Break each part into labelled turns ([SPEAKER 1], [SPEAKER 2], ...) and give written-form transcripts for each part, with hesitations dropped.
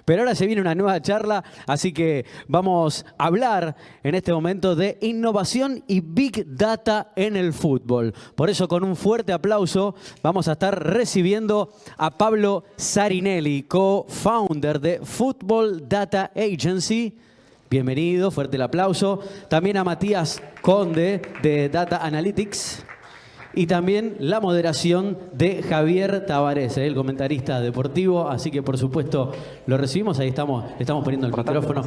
[SPEAKER 1] Pero ahora se viene una nueva charla, así que vamos a hablar en este momento de innovación y Big Data en el fútbol. Por eso, con un fuerte aplauso, vamos a estar recibiendo a Pablo Zarinelli, co-founder de Football Data Agency. Bienvenido, fuerte el aplauso. También a Matías Conde de Data Analytics. Y también la moderación de Javier Tavares, el comentarista deportivo. Así que, por supuesto, lo recibimos. Ahí estamos, le estamos poniendo el micrófono.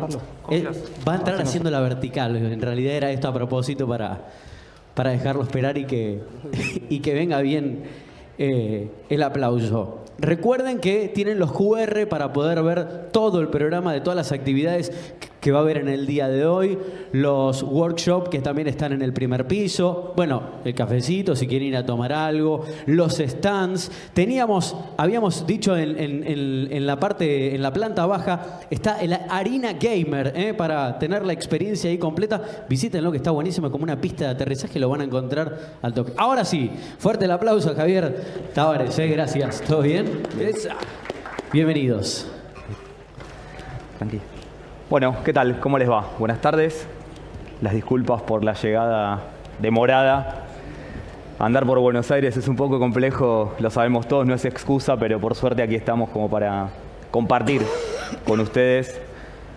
[SPEAKER 1] Va a entrar haciendo la vertical. En realidad era esto a propósito para dejarlo esperar y que venga bien el aplauso. Recuerden que tienen los QR para poder ver todo el programa de todas las actividades que va a haber en el día de hoy, los workshops que también están en el primer piso, bueno, el cafecito si quieren ir a tomar algo, los stands. Habíamos dicho en la planta baja, está el Arena Gamer, para tener la experiencia ahí completa. Visítenlo, que está buenísimo, como una pista de aterrizaje, lo van a encontrar al toque. Ahora sí, fuerte el aplauso a Javier Tavares, gracias. ¿Todo bien? Bienvenidos.
[SPEAKER 2] Tranquilo. Bueno, ¿qué tal? ¿Cómo les va? Buenas tardes. Las disculpas por la llegada demorada. Andar por Buenos Aires es un poco complejo, lo sabemos todos, no es excusa, pero por suerte aquí estamos como para compartir con ustedes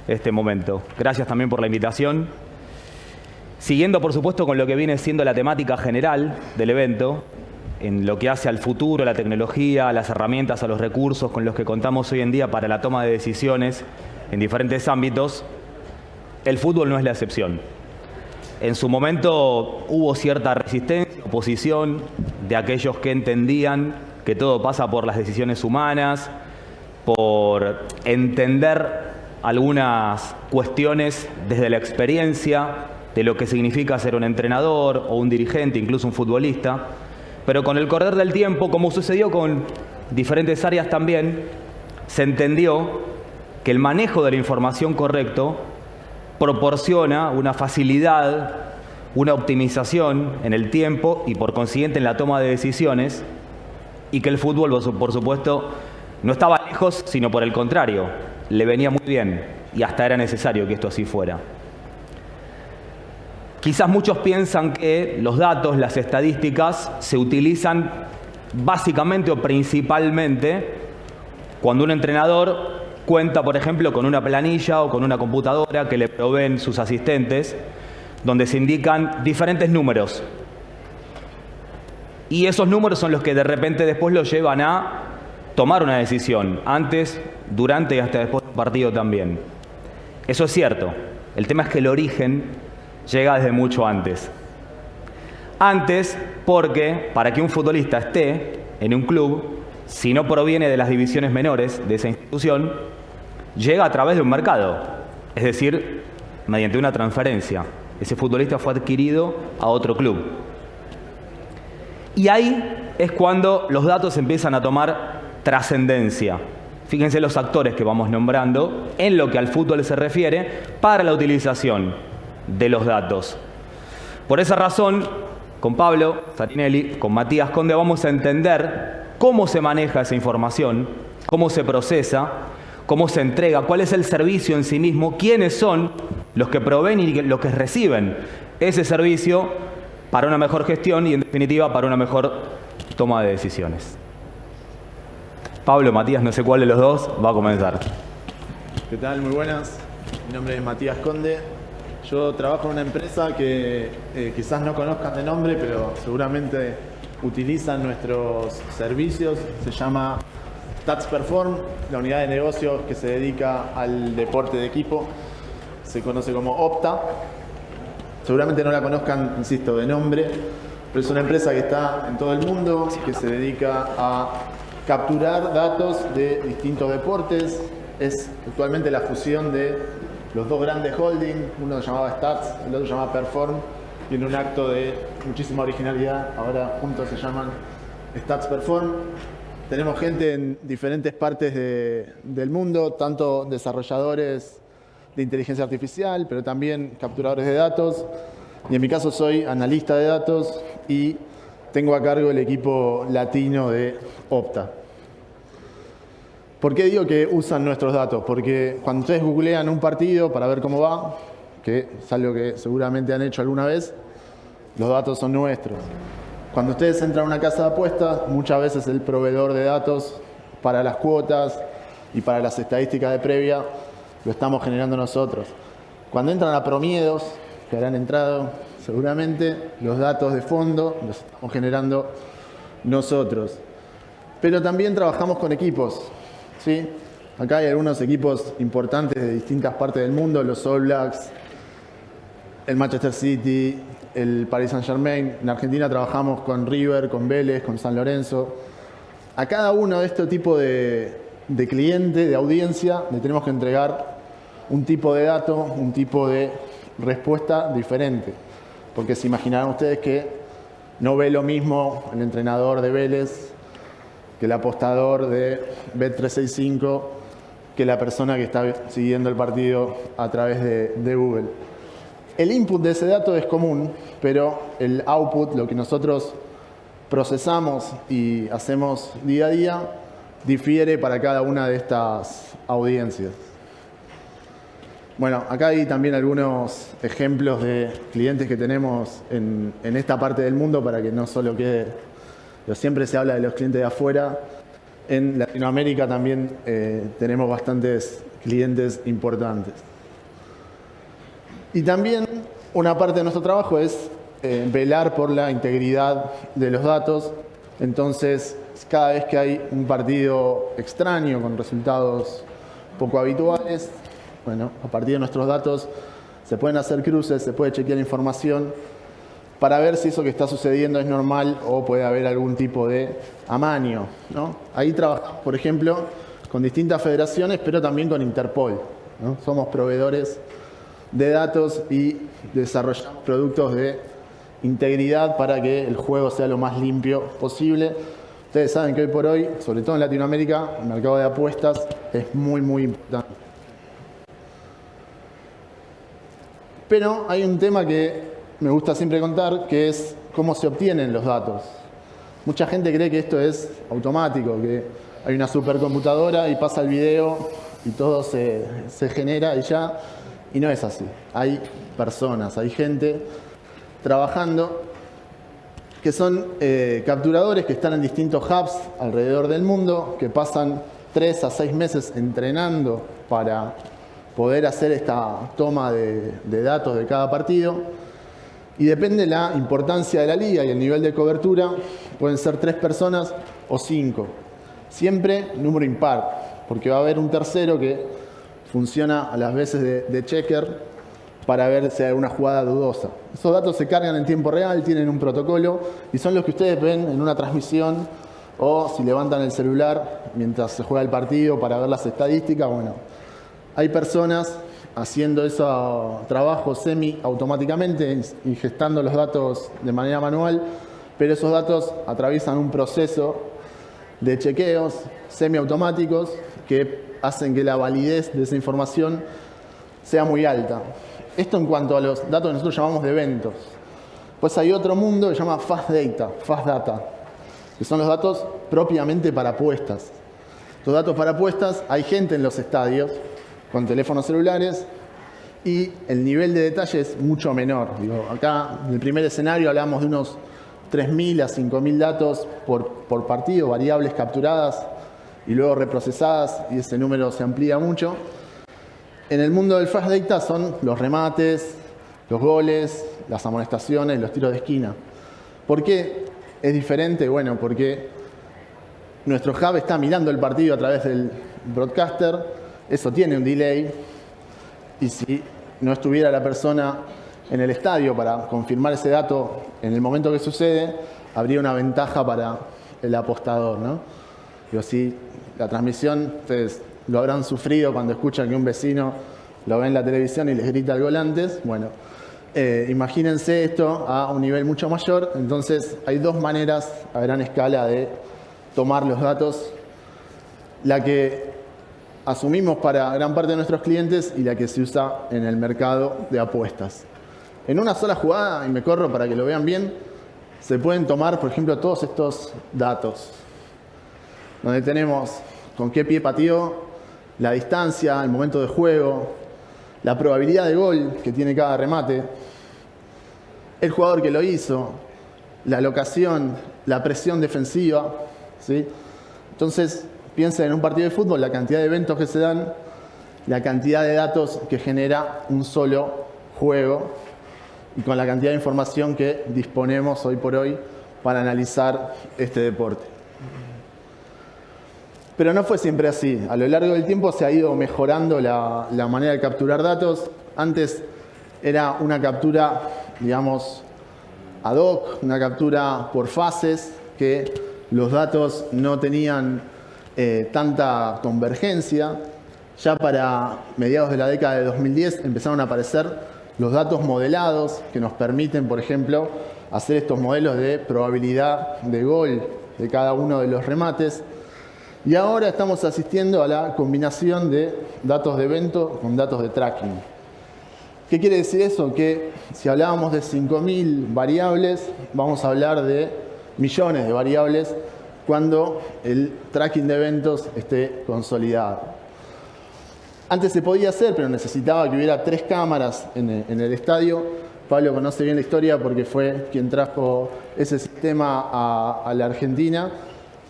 [SPEAKER 2] este momento. Gracias también por la invitación. Siguiendo, por supuesto, con lo que viene siendo la temática general del evento, en lo que hace al futuro, la tecnología, las herramientas, a los recursos con los que contamos hoy en día para la toma de decisiones en diferentes ámbitos, el fútbol no es la excepción. En su momento hubo cierta resistencia, oposición de aquellos que entendían que todo pasa por las decisiones humanas, por entender algunas cuestiones desde la experiencia de lo que significa ser un entrenador o un dirigente, incluso un futbolista. Pero con el correr del tiempo, como sucedió con diferentes áreas también, se entendió que el manejo de la información correcto proporciona una facilidad, una optimización en el tiempo y por consiguiente en la toma de decisiones, y que el fútbol, por supuesto, no estaba lejos, sino por el contrario, le venía muy bien y hasta era necesario que esto así fuera. Quizás muchos piensan que los datos, las estadísticas, se utilizan básicamente o principalmente cuando un entrenador cuenta, por ejemplo, con una planilla o con una computadora que le proveen sus asistentes, donde se indican diferentes números. Y esos números son los que de repente después lo llevan a tomar una decisión, antes, durante y hasta después del partido también. Eso es cierto. El tema es que el origen llega desde mucho antes. Antes, porque para que un futbolista esté en un club, si no proviene de las divisiones menores de esa institución, llega a través de un mercado, es decir, mediante una transferencia. Ese futbolista fue adquirido a otro club. Y ahí es cuando los datos empiezan a tomar trascendencia. Fíjense los actores que vamos nombrando en lo que al fútbol se refiere para la utilización de los datos. Por esa razón, con Pablo Zarinelli, con Matías Conde, vamos a entender cómo se maneja esa información, cómo se procesa, cómo se entrega, cuál es el servicio en sí mismo, quiénes son los que proveen y los que reciben ese servicio para una mejor gestión y, en definitiva, para una mejor toma de decisiones. Pablo, Matías, no sé cuál de los dos va a comenzar.
[SPEAKER 3] ¿Qué tal? Muy buenas. Mi nombre es Matías Conde. Yo trabajo en una empresa que quizás no conozcan de nombre, pero seguramente utilizan nuestros servicios. Se llama Stats Perform, la unidad de negocio que se dedica al deporte de equipo. Se conoce como Opta. Seguramente no la conozcan, insisto, de nombre, pero es una empresa que está en todo el mundo, que se dedica a capturar datos de distintos deportes. Es actualmente la fusión de los dos grandes holdings, uno se llamaba Stats, el otro se llamaba Perform, y en un acto de muchísima originalidad, ahora juntos se llaman Stats Perform. Tenemos gente en diferentes partes del mundo, tanto desarrolladores de inteligencia artificial, pero también capturadores de datos. Y en mi caso soy analista de datos y tengo a cargo el equipo latino de Opta. ¿Por qué digo que usan nuestros datos? Porque cuando ustedes googlean un partido para ver cómo va, que es algo que seguramente han hecho alguna vez, los datos son nuestros. Cuando ustedes entran a una casa de apuestas, muchas veces el proveedor de datos para las cuotas y para las estadísticas de previa lo estamos generando nosotros. Cuando entran a Promiedos, que habrán entrado seguramente, los datos de fondo los estamos generando nosotros. Pero también trabajamos con equipos, ¿sí? Acá hay algunos equipos importantes de distintas partes del mundo, los All Blacks, el Manchester City, el Paris Saint-Germain. En Argentina trabajamos con River, con Vélez, con San Lorenzo. A cada uno de estos tipos de cliente, de audiencia, le tenemos que entregar un tipo de dato, un tipo de respuesta diferente. Porque se imaginarán ustedes que no ve lo mismo el entrenador de Vélez que el apostador de Bet365, que la persona que está siguiendo el partido a través de Google. El input de ese dato es común, pero el output, lo que nosotros procesamos y hacemos día a día, difiere para cada una de estas audiencias. Bueno, acá hay también algunos ejemplos de clientes que tenemos en esta parte del mundo para que no solo quede, pero siempre se habla de los clientes de afuera. En Latinoamérica también tenemos bastantes clientes importantes. Y también una parte de nuestro trabajo es velar por la integridad de los datos. Entonces, cada vez que hay un partido extraño con resultados poco habituales, bueno, a partir de nuestros datos se pueden hacer cruces, se puede chequear información para ver si eso que está sucediendo es normal o puede haber algún tipo de amaño, ¿no? Ahí trabajamos, por ejemplo, con distintas federaciones, pero también con Interpol, ¿no? Somos proveedores de datos y desarrollamos productos de integridad para que el juego sea lo más limpio posible. Ustedes saben que hoy por hoy, sobre todo en Latinoamérica, el mercado de apuestas es muy, muy importante. Pero hay un tema que me gusta siempre contar, que es cómo se obtienen los datos. Mucha gente cree que esto es automático, que hay una supercomputadora y pasa el video y todo se genera y ya. Y no es así. Hay personas, hay gente trabajando que son capturadores que están en distintos hubs alrededor del mundo, que pasan 3 a 6 meses entrenando para poder hacer esta toma de datos de cada partido. Y depende de la importancia de la liga y el nivel de cobertura, pueden ser 3 personas o 5. Siempre número impar, porque va a haber un tercero que funciona a las veces de checker para ver si hay alguna jugada dudosa. Esos datos se cargan en tiempo real, tienen un protocolo y son los que ustedes ven en una transmisión o si levantan el celular mientras se juega el partido para ver las estadísticas. Bueno, hay personas haciendo ese trabajo semi-automáticamente, ingestando los datos de manera manual, pero esos datos atraviesan un proceso de chequeos semiautomáticos que hacen que la validez de esa información sea muy alta. Esto en cuanto a los datos que nosotros llamamos de eventos. Pues hay otro mundo que se llama Fast Data, que son los datos propiamente para apuestas. Los datos para apuestas, hay gente en los estadios con teléfonos celulares y el nivel de detalle es mucho menor. Digo, acá en el primer escenario hablamos de unos 3.000 a 5.000 datos por partido, variables capturadas y luego reprocesadas, y ese número se amplía mucho. En el mundo del Fast Data son los remates, los goles, las amonestaciones, los tiros de esquina. ¿Por qué es diferente? Bueno, porque nuestro hub está mirando el partido a través del broadcaster, eso tiene un delay, y si no estuviera la persona en el estadio para confirmar ese dato en el momento que sucede, habría una ventaja para el apostador, ¿no? Digo, si la transmisión, ustedes lo habrán sufrido cuando escuchan que un vecino lo ve en la televisión y les grita el gol antes. Bueno, imagínense esto a un nivel mucho mayor. Entonces hay 2 maneras a gran escala de tomar los datos. La que asumimos para gran parte de nuestros clientes y la que se usa en el mercado de apuestas. En una sola jugada, y me corro para que lo vean bien, se pueden tomar, por ejemplo, todos estos datos, donde tenemos con qué pie pateó, la distancia, el momento de juego, la probabilidad de gol que tiene cada remate, el jugador que lo hizo, la locación, la presión defensiva, ¿sí? Entonces, piensen en un partido de fútbol, la cantidad de eventos que se dan, la cantidad de datos que genera un solo juego y con la cantidad de información que disponemos hoy por hoy para analizar este deporte. Pero no fue siempre así. A lo largo del tiempo se ha ido mejorando la manera de capturar datos. Antes era una captura, digamos, ad hoc, una captura por fases, que los datos no tenían tanta convergencia. Ya para mediados de la década de 2010 empezaron a aparecer los datos modelados que nos permiten, por ejemplo, hacer estos modelos de probabilidad de gol de cada uno de los remates. Y ahora estamos asistiendo a la combinación de datos de evento con datos de tracking. ¿Qué quiere decir eso? Que si hablábamos de 5.000 variables, vamos a hablar de millones de variables cuando el tracking de eventos esté consolidado. Antes se podía hacer, pero necesitaba que hubiera 3 cámaras en el estadio. Pablo conoce bien la historia porque fue quien trajo ese sistema a la Argentina.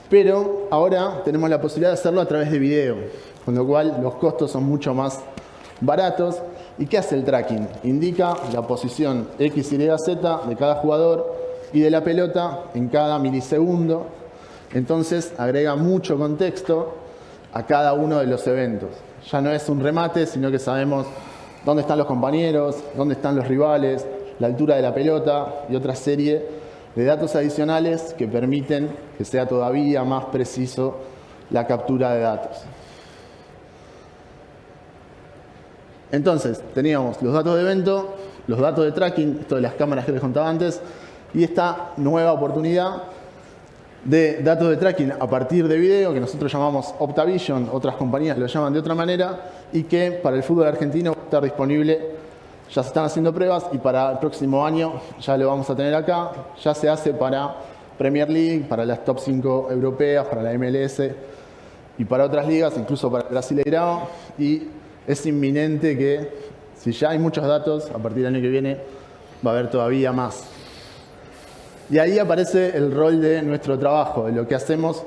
[SPEAKER 3] Pero ahora tenemos la posibilidad de hacerlo a través de video, con lo cual los costos son mucho más baratos. ¿Y qué hace el tracking? Indica la posición X, Y, Z de cada jugador y de la pelota en cada milisegundo. Entonces agrega mucho contexto a cada uno de los eventos. Ya no es un remate, sino que sabemos dónde están los compañeros, dónde están los rivales, la altura de la pelota y otra serie de datos adicionales que permiten que sea todavía más preciso la captura de datos. Entonces, teníamos los datos de evento, los datos de tracking, esto de las cámaras que les contaba antes, y esta nueva oportunidad de datos de tracking a partir de video, que nosotros llamamos OptaVision, otras compañías lo llaman de otra manera, y que para el fútbol argentino va a estar disponible, ya se están haciendo pruebas, y para el próximo año ya lo vamos a tener acá. Ya se hace para Premier League, para las top 5 europeas, para la MLS y para otras ligas, incluso para el Brasileirao, y es inminente que, si ya hay muchos datos, a partir del año que viene va a haber todavía más. Y ahí aparece el rol de nuestro trabajo, de lo que hacemos.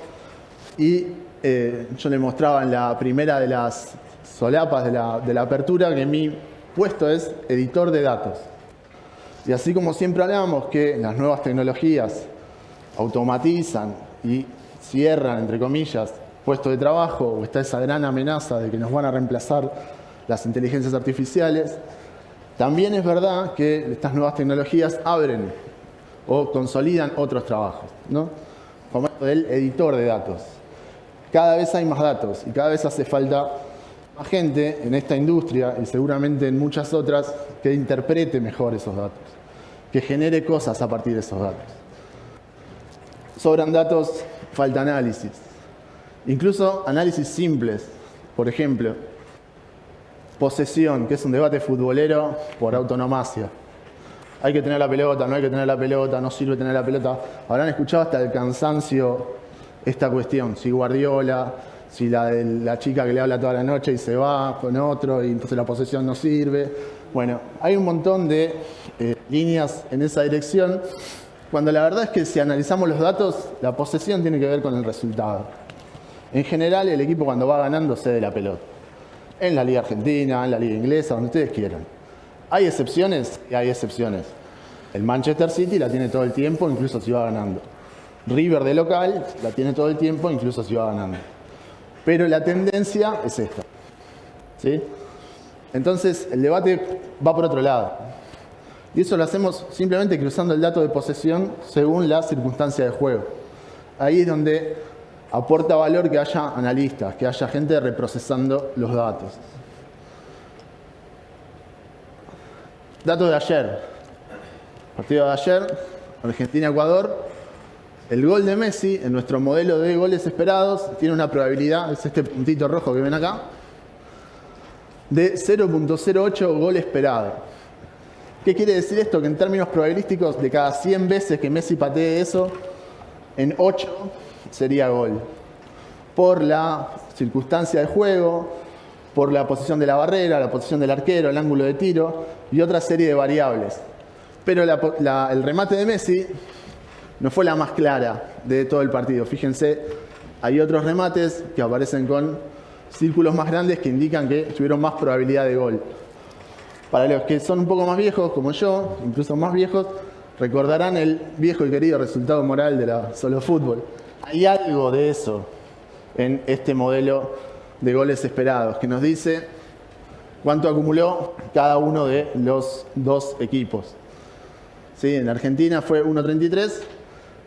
[SPEAKER 3] Y yo les mostraba en la primera de las solapas de la apertura que mi puesto es editor de datos. Y así como siempre hablamos que las nuevas tecnologías automatizan y cierran, entre comillas, puestos de trabajo, o está esa gran amenaza de que nos van a reemplazar las inteligencias artificiales, también es verdad que estas nuevas tecnologías abren o consolidan otros trabajos, ¿no? Como el editor de datos. Cada vez hay más datos y cada vez hace falta más gente en esta industria y seguramente en muchas otras que interprete mejor esos datos, que genere cosas a partir de esos datos. Sobran datos, falta análisis. Incluso análisis simples. Por ejemplo, posesión, que es un debate futbolero por autonomacia. Hay que tener la pelota, no hay que tener la pelota, no sirve tener la pelota. Habrán escuchado hasta el cansancio esta cuestión. Si Guardiola, si la chica que le habla toda la noche y se va con otro y entonces la posesión no sirve. Bueno, hay un montón de líneas en esa dirección, cuando la verdad es que si analizamos los datos, la posesión tiene que ver con el resultado. En general, el equipo cuando va ganando cede la pelota. En la Liga Argentina, en la Liga Inglesa, donde ustedes quieran. Hay excepciones y hay excepciones. El Manchester City la tiene todo el tiempo, incluso si va ganando. River de local la tiene todo el tiempo, incluso si va ganando. Pero la tendencia es esta. ¿Sí? Entonces, el debate va por otro lado. Y eso lo hacemos simplemente cruzando el dato de posesión según la circunstancia de juego. Ahí es donde aporta valor que haya analistas, que haya gente reprocesando los datos. Datos de ayer. Partido de ayer, Argentina-Ecuador. El gol de Messi, en nuestro modelo de goles esperados, tiene una probabilidad, es este puntito rojo que ven acá, de 0.08 gol esperado. ¿Qué quiere decir esto? Que en términos probabilísticos, de cada 100 veces que Messi patee eso, en 8 sería gol. Por la circunstancia de juego, por la posición de la barrera, la posición del arquero, el ángulo de tiro y otra serie de variables. Pero el remate de Messi no fue la más clara de todo el partido. Fíjense, hay otros remates que aparecen con círculos más grandes que indican que tuvieron más probabilidad de gol. Para los que son un poco más viejos, como yo, incluso más viejos, recordarán el viejo y querido resultado moral de la Solo Fútbol. Hay algo de eso en este modelo de goles esperados, que nos dice cuánto acumuló cada uno de los dos equipos. ¿Sí? En Argentina fue 1.33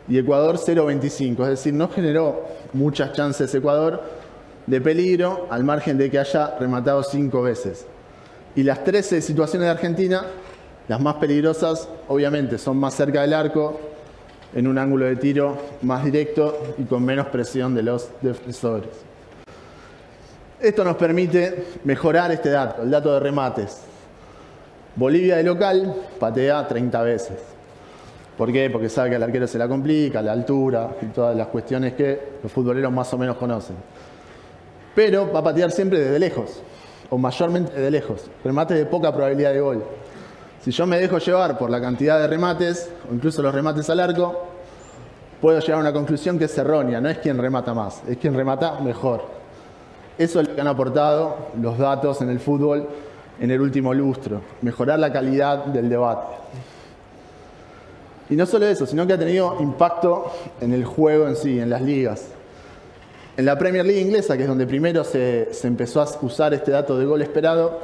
[SPEAKER 3] y Ecuador 0.25, es decir, no generó muchas chances Ecuador de peligro, al margen de que haya rematado 5 veces. Y las 13 situaciones de Argentina, las más peligrosas, obviamente, son más cerca del arco, en un ángulo de tiro más directo y con menos presión de los defensores. Esto nos permite mejorar este dato, el dato de remates. Bolivia de local patea 30 veces. ¿Por qué? Porque sabe que al arquero se la complica, la altura y todas las cuestiones que los futboleros más o menos conocen. Pero va a patear siempre desde lejos, o mayormente desde lejos. Remates de poca probabilidad de gol. Si yo me dejo llevar por la cantidad de remates, o incluso los remates al arco, puedo llegar a una conclusión que es errónea. No es quien remata más, es quien remata mejor. Eso es lo que han aportado los datos en el fútbol en el último lustro. Mejorar la calidad del debate. Y no solo eso, sino que ha tenido impacto en el juego en sí, en las ligas. En la Premier League inglesa, que es donde primero se empezó a usar este dato de gol esperado,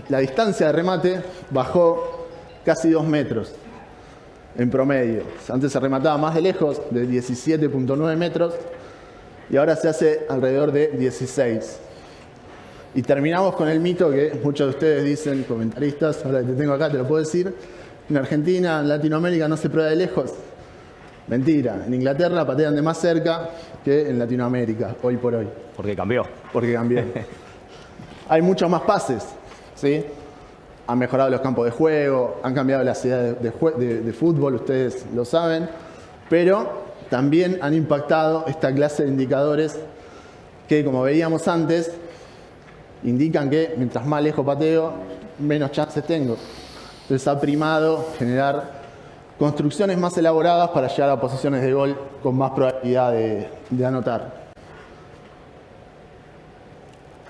[SPEAKER 3] la distancia de remate bajó casi 2 metros en promedio. Antes se remataba más de lejos, de 17.9 metros, y ahora se hace alrededor de 16. Y terminamos con el mito que muchos de ustedes dicen, comentaristas, ahora que te tengo acá te lo puedo decir, en Argentina, en Latinoamérica no se prueba de lejos. Mentira, en Inglaterra patean de más cerca que en Latinoamérica, hoy por hoy.
[SPEAKER 2] Porque cambió.
[SPEAKER 3] Porque cambió. Hay muchos más pases, ¿sí? Han mejorado los campos de juego, han cambiado las ciudades de fútbol, ustedes lo saben, pero también han impactado esta clase de indicadores que, como veíamos antes, indican que mientras más lejos pateo, menos chances tengo. Entonces ha primado generar construcciones más elaboradas para llegar a posiciones de gol con más probabilidad de anotar.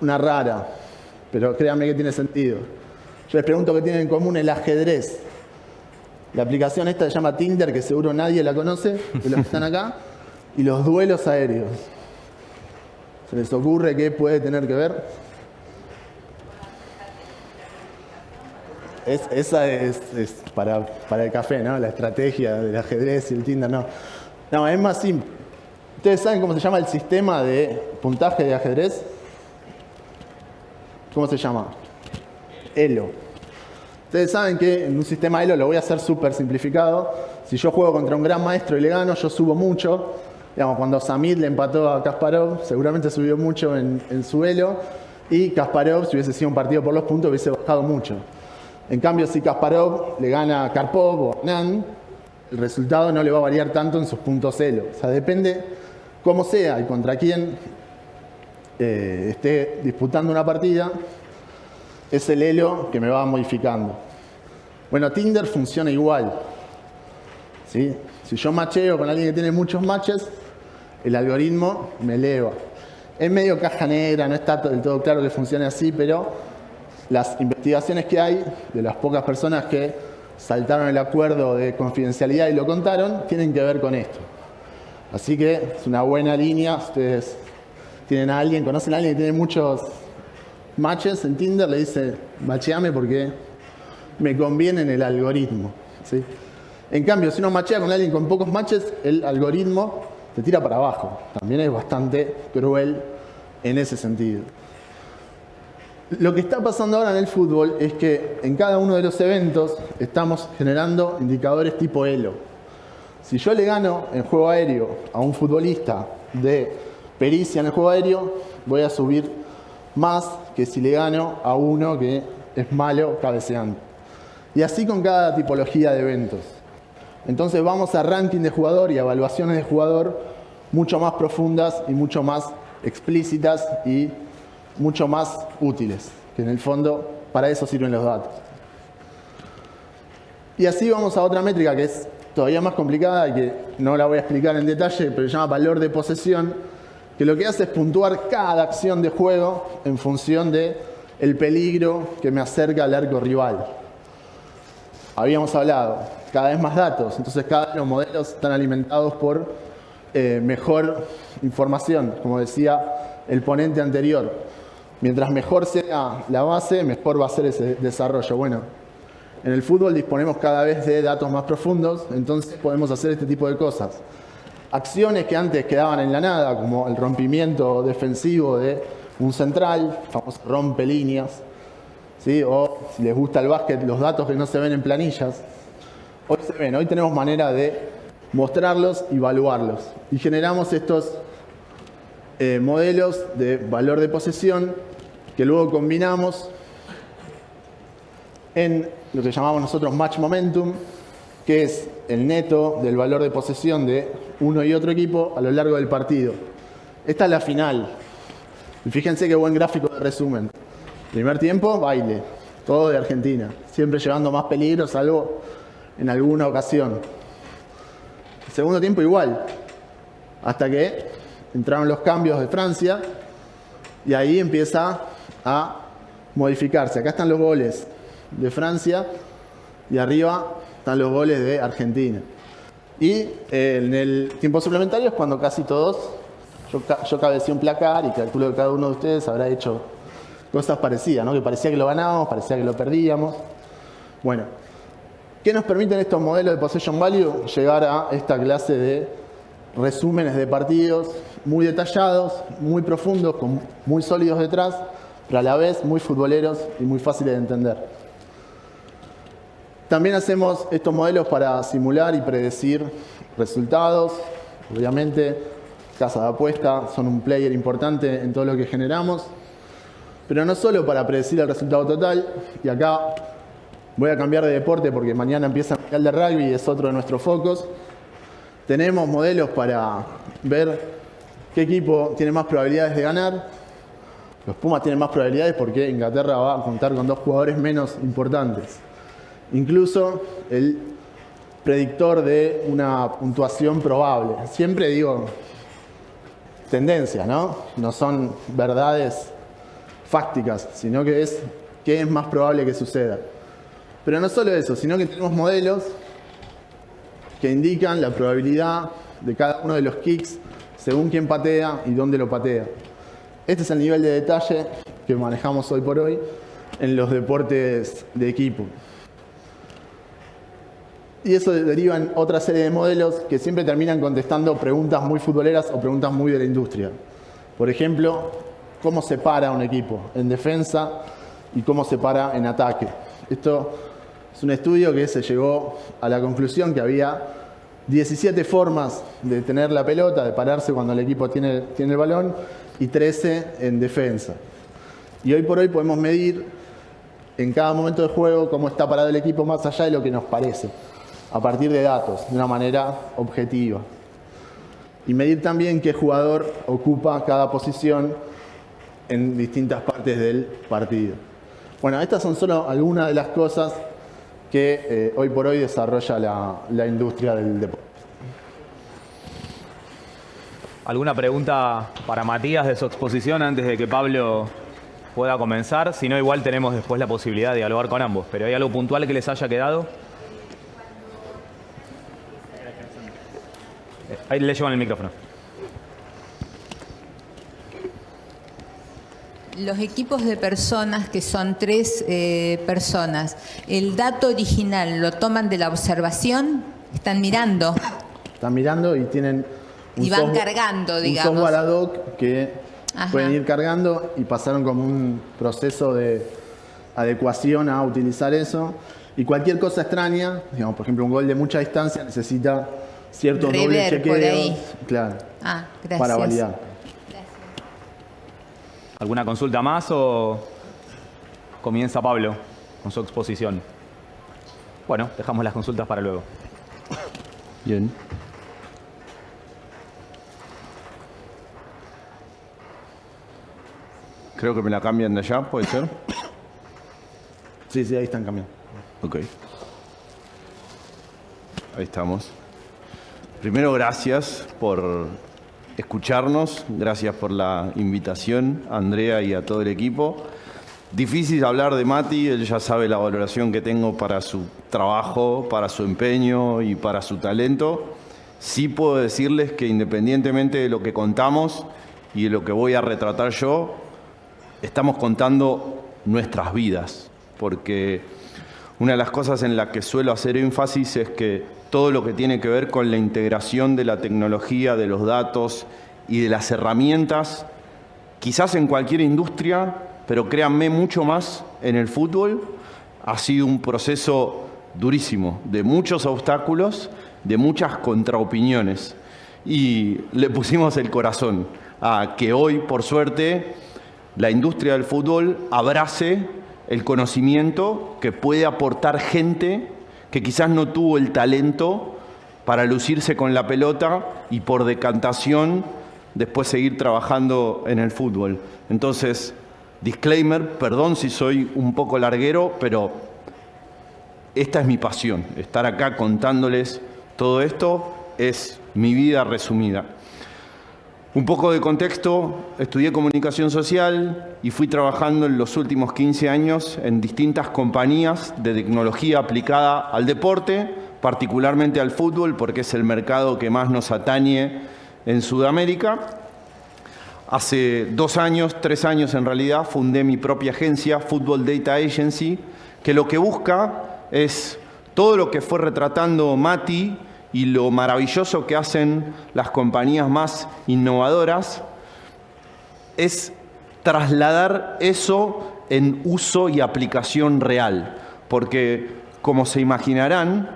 [SPEAKER 3] Una rara, pero créanme que tiene sentido. Yo les pregunto qué tienen en común el ajedrez. La aplicación esta se llama Tinder, que seguro nadie la conoce, de los que están acá, y los duelos aéreos. ¿Se les ocurre qué puede tener que ver? Esa es para el café, ¿no? La estrategia del ajedrez y el Tinder, no. No, es más simple. ¿Ustedes saben cómo se llama el sistema de puntaje de ajedrez? ¿Cómo se llama? Elo. Ustedes saben que en un sistema Elo, lo voy a hacer súper simplificado, si yo juego contra un gran maestro y le gano, yo subo mucho. Digamos, cuando Samir le empató a Kasparov, seguramente subió mucho en su Elo, y Kasparov, si hubiese sido un partido por los puntos, hubiese bajado mucho. En cambio, si Kasparov le gana a Karpov o Nan, el resultado no le va a variar tanto en sus puntos Elo. O sea, depende cómo sea y contra quién esté disputando una partida, es el Elo que me va modificando. Bueno, Tinder funciona igual, ¿sí? Si yo macheo con alguien que tiene muchos matches, el algoritmo me eleva. Es medio caja negra, no está del todo claro que funcione así, pero las investigaciones que hay, de las pocas personas que saltaron el acuerdo de confidencialidad y lo contaron, tienen que ver con esto. Así que es una buena línea. Ustedes tienen a alguien, conocen a alguien que tiene muchos matches en Tinder, le dice, macheame porque me conviene en el algoritmo, ¿sí? En cambio, si uno machea con alguien con pocos matches, el algoritmo te tira para abajo. También es bastante cruel en ese sentido. Lo que está pasando ahora en el fútbol es que en cada uno de los eventos estamos generando indicadores tipo Elo. Si yo le gano en juego aéreo a un futbolista de pericia en el juego aéreo, voy a subir más que si le gano a uno que es malo cabeceando. Y así con cada tipología de eventos. Entonces vamos a ranking de jugador y a evaluaciones de jugador mucho más profundas y mucho más explícitas y mucho más útiles, que en el fondo para eso sirven los datos. Y así vamos a otra métrica que es todavía más complicada y que no la voy a explicar en detalle, pero se llama valor de posesión, que lo que hace es puntuar cada acción de juego en función del peligro que me acerca al arco rival. Habíamos hablado, cada vez más datos, entonces cada vez los modelos están alimentados por mejor información, como decía el ponente anterior. Mientras mejor sea la base, mejor va a ser ese desarrollo. Bueno, en el fútbol disponemos cada vez de datos más profundos, entonces podemos hacer este tipo de cosas. Acciones que antes quedaban en la nada, como el rompimiento defensivo de un central, famoso rompe líneas, ¿sí? O si les gusta el básquet, los datos que no se ven en planillas. Hoy se ven, hoy tenemos manera de mostrarlos y evaluarlos. Y generamos estos modelos de valor de posesión que luego combinamos en lo que llamamos nosotros match momentum, que es el neto del valor de posesión de uno y otro equipo a lo largo del partido. Esta es la final. Y fíjense qué buen gráfico de resumen. Primer tiempo, baile. Todo de Argentina. Siempre llevando más peligro, salvo en alguna ocasión. Segundo tiempo igual. Hasta que entraron los cambios de Francia y ahí empieza a modificarse. Acá están los goles de Francia y arriba están los goles de Argentina. Y en el tiempo suplementario es cuando casi todos, yo cabeceé un placar y calculo que cada uno de ustedes habrá hecho cosas parecidas, ¿no? Que parecía que lo ganábamos, parecía que lo perdíamos. Bueno, ¿qué nos permiten estos modelos de possession value? Llegar a esta clase de resúmenes de partidos muy detallados, muy profundos, muy sólidos detrás, pero a la vez muy futboleros y muy fáciles de entender. También hacemos estos modelos para simular y predecir resultados. Obviamente, casas de apuesta son un player importante en todo lo que generamos, pero no solo para predecir el resultado total. Y acá voy a cambiar de deporte porque mañana empieza el Mundial de Rugby y es otro de nuestros focos. Tenemos modelos para ver qué equipo tiene más probabilidades de ganar. Los Pumas tienen más probabilidades porque Inglaterra va a contar con 2 jugadores menos importantes. Incluso el predictor de una puntuación probable. Siempre digo tendencia, ¿no? No son verdades fácticas, sino que es qué es más probable que suceda. Pero no solo eso, sino que tenemos modelos que indican la probabilidad de cada uno de los kicks según quién patea y dónde lo patea. Este es el nivel de detalle que manejamos hoy por hoy en los deportes de equipo. Y eso deriva en otra serie de modelos que siempre terminan contestando preguntas muy futboleras o preguntas muy de la industria. Por ejemplo, ¿cómo se para un equipo en defensa y cómo se para en ataque? Esto es un estudio que se llegó a la conclusión que había 17 formas de tener la pelota, de pararse cuando el equipo tiene el balón, y 13 en defensa. Y hoy por hoy podemos medir en cada momento de juego cómo está parado el equipo más allá de lo que nos parece, a partir de datos, de una manera objetiva. Y medir también qué jugador ocupa cada posición en distintas partes del partido. Bueno, estas son solo algunas de las cosas que hoy por hoy desarrolla la industria del deporte.
[SPEAKER 2] ¿Alguna pregunta para Matías de su exposición antes de que Pablo pueda comenzar? Si no, igual tenemos después la posibilidad de dialogar con ambos. ¿Pero hay algo puntual que les haya quedado? Ahí le llevan el micrófono.
[SPEAKER 4] Los equipos de personas, que son 3 personas, ¿el dato original lo toman de la observación? ¿Están mirando?
[SPEAKER 3] Están mirando y tienen
[SPEAKER 4] y van cargando, digamos.
[SPEAKER 3] Un software ad hoc que pueden ir cargando y pasaron como un proceso de adecuación a utilizar eso. Y cualquier cosa extraña, digamos, por ejemplo, un gol de mucha distancia necesita ciertos dobles chequeos, claro, para validar.
[SPEAKER 2] ¿Alguna consulta más o comienza Pablo con su exposición? Bueno, dejamos las consultas para luego.
[SPEAKER 5] Bien. Creo que me la cambian de allá, ¿puede ser?
[SPEAKER 3] Sí, ahí están cambiando.
[SPEAKER 5] Ok. Ahí estamos. Primero, gracias por escucharnos. Gracias por la invitación, a Andrea y a todo el equipo. Difícil hablar de Mati, él ya sabe la valoración que tengo para su trabajo, para su empeño y para su talento. Sí puedo decirles que independientemente de lo que contamos y de lo que voy a retratar yo, estamos contando nuestras vidas, porque una de las cosas en las que suelo hacer énfasis es que todo lo que tiene que ver con la integración de la tecnología, de los datos y de las herramientas, quizás en cualquier industria, pero créanme mucho más en el fútbol, ha sido un proceso durísimo, de muchos obstáculos, de muchas contraopiniones. Y le pusimos el corazón a que hoy, por suerte, la industria del fútbol abrace el conocimiento que puede aportar gente que quizás no tuvo el talento para lucirse con la pelota y por decantación después seguir trabajando en el fútbol. Entonces, disclaimer, perdón si soy un poco larguero, pero esta es mi pasión. Estar acá contándoles todo esto es mi vida resumida. Un poco de contexto, estudié comunicación social y fui trabajando en los últimos 15 años en distintas compañías de tecnología aplicada al deporte, particularmente al fútbol, porque es el mercado que más nos atañe en Sudamérica. Hace 2 años, 3 años en realidad, fundé mi propia agencia, Football Data Agency, que lo que busca es todo lo que fue retratando Mati y lo maravilloso que hacen las compañías más innovadoras, es trasladar eso en uso y aplicación real. Porque, como se imaginarán,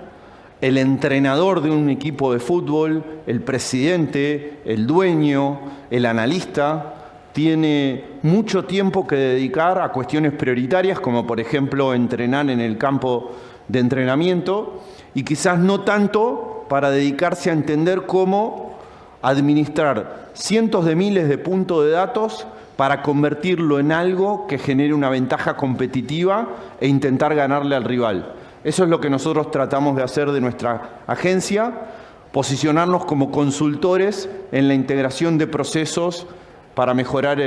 [SPEAKER 5] el entrenador de un equipo de fútbol, el presidente, el dueño, el analista, tiene mucho tiempo que dedicar a cuestiones prioritarias, como por ejemplo entrenar en el campo de entrenamiento, y quizás no tanto para dedicarse a entender cómo administrar cientos de miles de puntos de datos para convertirlo en algo que genere una ventaja competitiva e intentar ganarle al rival. Eso es lo que nosotros tratamos de hacer de nuestra agencia, posicionarnos como consultores en la integración de procesos para mejorar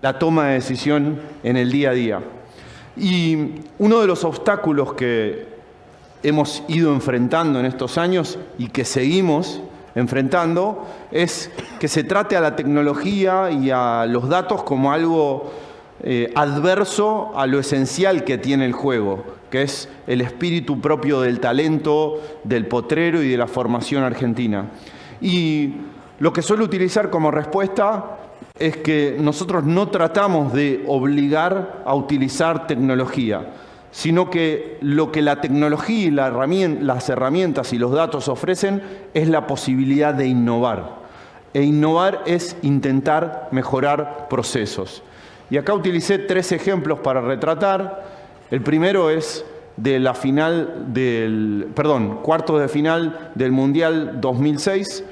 [SPEAKER 5] la toma de decisión en el día a día. Y uno de los obstáculos que hemos ido enfrentando en estos años y que seguimos enfrentando es que se trate a la tecnología y a los datos como algo adverso a lo esencial que tiene el juego, que es el espíritu propio del talento, del potrero y de la formación argentina. Y lo que suelo utilizar como respuesta es que nosotros no tratamos de obligar a utilizar tecnología, sino que lo que la tecnología y las herramientas y los datos ofrecen es la posibilidad de innovar. E innovar es intentar mejorar procesos. Y acá utilicé 3 ejemplos para retratar. El primero es de la cuartos de final del Mundial 2006,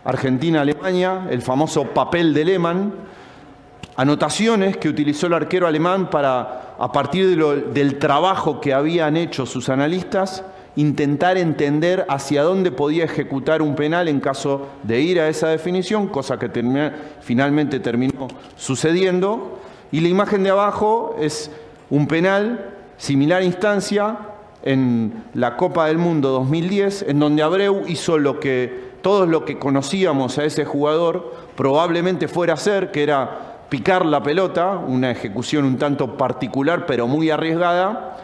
[SPEAKER 5] Argentina-Alemania, el famoso papel de Lehmann. Anotaciones que utilizó el arquero alemán para, a partir del trabajo que habían hecho sus analistas, intentar entender hacia dónde podía ejecutar un penal en caso de ir a esa definición, cosa que finalmente terminó sucediendo. Y la imagen de abajo es un penal, similar instancia, en la Copa del Mundo 2010, en donde Abreu hizo todos lo que conocíamos a ese jugador probablemente fuera a hacer, que era picar la pelota, una ejecución un tanto particular pero muy arriesgada,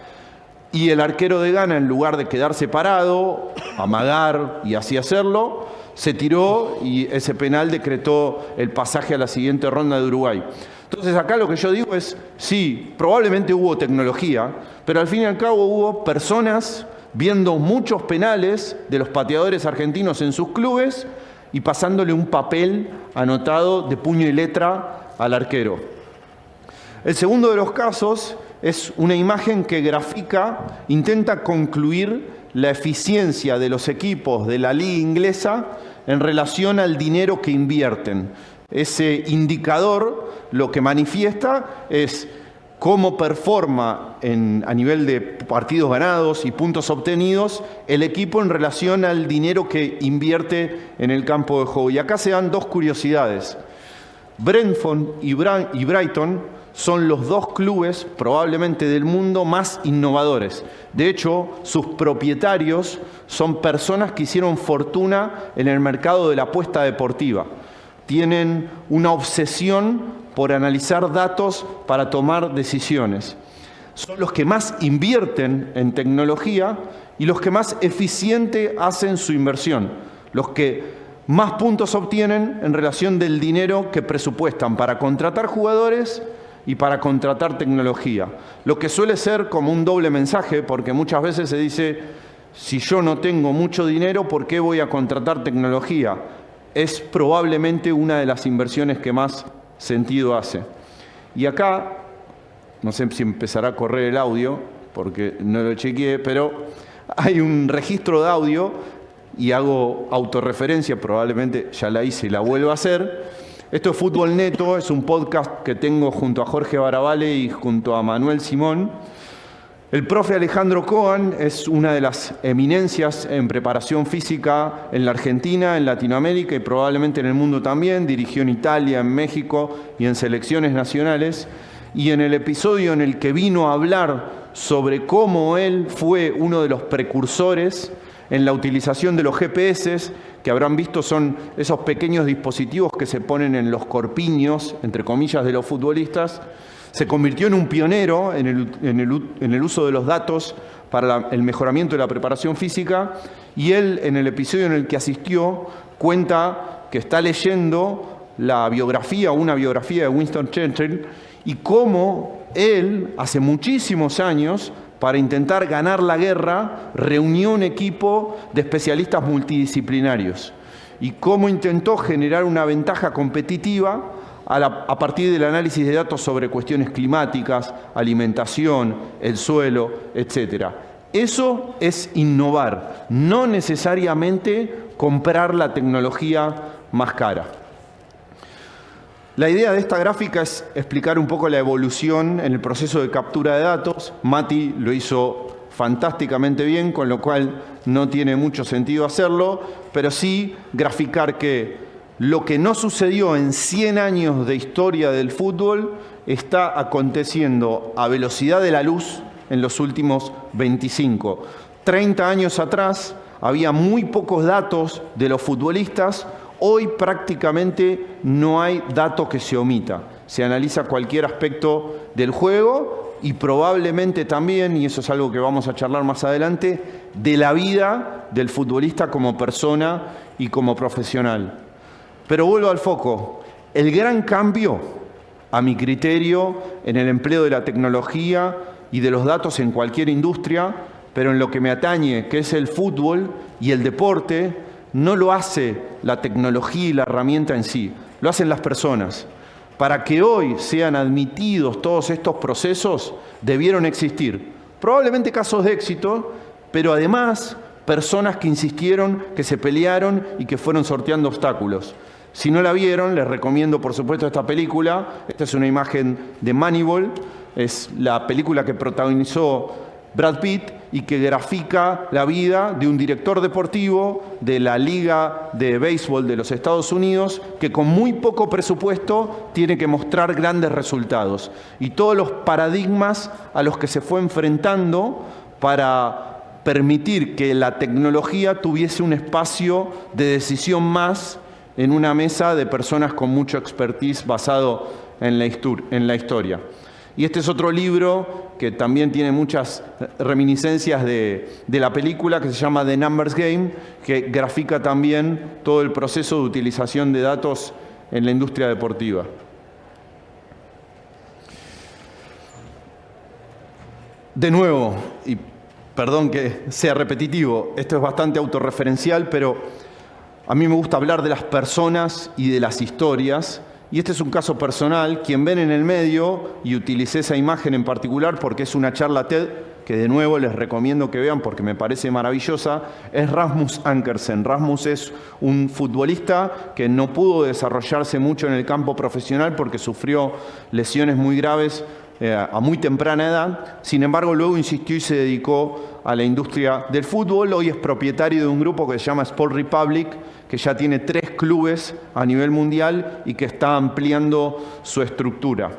[SPEAKER 5] y el arquero de Ghana, en lugar de quedarse parado, amagar y así hacerlo, se tiró y ese penal decretó el pasaje a la siguiente ronda de Uruguay. Entonces acá lo que yo digo es, sí, probablemente hubo tecnología, pero al fin y al cabo hubo personas viendo muchos penales de los pateadores argentinos en sus clubes y pasándole un papel anotado de puño y letra al arquero. El segundo de los casos es una imagen que intenta concluir la eficiencia de los equipos de la liga inglesa en relación al dinero que invierten. Ese indicador lo que manifiesta es cómo performa a nivel de partidos ganados y puntos obtenidos el equipo en relación al dinero que invierte en el campo de juego. Y acá se dan dos curiosidades. Brentford y Brighton son los dos clubes probablemente del mundo más innovadores. De hecho, sus propietarios son personas que hicieron fortuna en el mercado de la apuesta deportiva. Tienen una obsesión por analizar datos para tomar decisiones. Son los que más invierten en tecnología y los que más eficiente hacen su inversión. Los que más puntos obtienen en relación del dinero que presupuestan para contratar jugadores y para contratar tecnología. Lo que suele ser como un doble mensaje, porque muchas veces se dice, si yo no tengo mucho dinero, ¿por qué voy a contratar tecnología? Es probablemente una de las inversiones que más sentido hace. Y acá, no sé si empezará a correr el audio, porque no lo chequeé, pero hay un registro de audio, y hago autorreferencia, probablemente ya la hice y la vuelvo a hacer. Esto es Fútbol Neto, es un podcast que tengo junto a Jorge Baravale y junto a Manuel Simón. El profe Alejandro Cohen es una de las eminencias en preparación física en la Argentina, en Latinoamérica y probablemente en el mundo también. Dirigió en Italia, en México y en selecciones nacionales. Y en el episodio en el que vino a hablar sobre cómo él fue uno de los precursores en la utilización de los GPS, que habrán visto son esos pequeños dispositivos que se ponen en los corpiños, entre comillas, de los futbolistas, se convirtió en un pionero en el uso de los datos para el mejoramiento de la preparación física, y él, en el episodio en el que asistió, cuenta que está leyendo una biografía de Winston Churchill, y cómo él, hace muchísimos años, para intentar ganar la guerra, reunió un equipo de especialistas multidisciplinarios, y cómo intentó generar una ventaja competitiva a partir del análisis de datos sobre cuestiones climáticas, alimentación, el suelo, etc. Eso es innovar, no necesariamente comprar la tecnología más cara. La idea de esta gráfica es explicar un poco la evolución en el proceso de captura de datos. Mati lo hizo fantásticamente bien, con lo cual no tiene mucho sentido hacerlo, pero sí graficar que lo que no sucedió en 100 años de historia del fútbol está aconteciendo a velocidad de la luz en los últimos 25. 30 años atrás había muy pocos datos de los futbolistas. Hoy prácticamente no hay dato que se omita. Se analiza cualquier aspecto del juego y probablemente también, y eso es algo que vamos a charlar más adelante, de la vida del futbolista como persona y como profesional. Pero vuelvo al foco. El gran cambio, a mi criterio, en el empleo de la tecnología y de los datos en cualquier industria, pero en lo que me atañe, que es el fútbol y el deporte, no lo hace la tecnología y la herramienta en sí, lo hacen las personas. Para que hoy sean admitidos todos estos procesos, debieron existir probablemente casos de éxito, pero además personas que insistieron, que se pelearon y que fueron sorteando obstáculos. Si no la vieron, les recomiendo por supuesto esta película. Esta es una imagen de Moneyball, es la película que protagonizó Brad Pitt y que grafica la vida de un director deportivo de la Liga de Béisbol de los Estados Unidos que con muy poco presupuesto tiene que mostrar grandes resultados. Y todos los paradigmas a los que se fue enfrentando para permitir que la tecnología tuviese un espacio de decisión más en una mesa de personas con mucho expertise basado en la historia. Y este es otro libro que también tiene muchas reminiscencias de la película, que se llama The Numbers Game, que grafica también todo el proceso de utilización de datos en la industria deportiva. De nuevo, y perdón que sea repetitivo, esto es bastante autorreferencial, pero a mí me gusta hablar de las personas y de las historias. Y este es un caso personal. Quien ven en el medio, y utilicé esa imagen en particular porque es una charla TED que de nuevo les recomiendo que vean porque me parece maravillosa, es Rasmus Ankersen. Rasmus es un futbolista que no pudo desarrollarse mucho en el campo profesional porque sufrió lesiones muy graves a muy temprana edad. Sin embargo, luego insistió y se dedicó a la industria del fútbol. Hoy es propietario de un grupo que se llama Sport Republic, que ya tiene 3 clubes a nivel mundial y que está ampliando su estructura.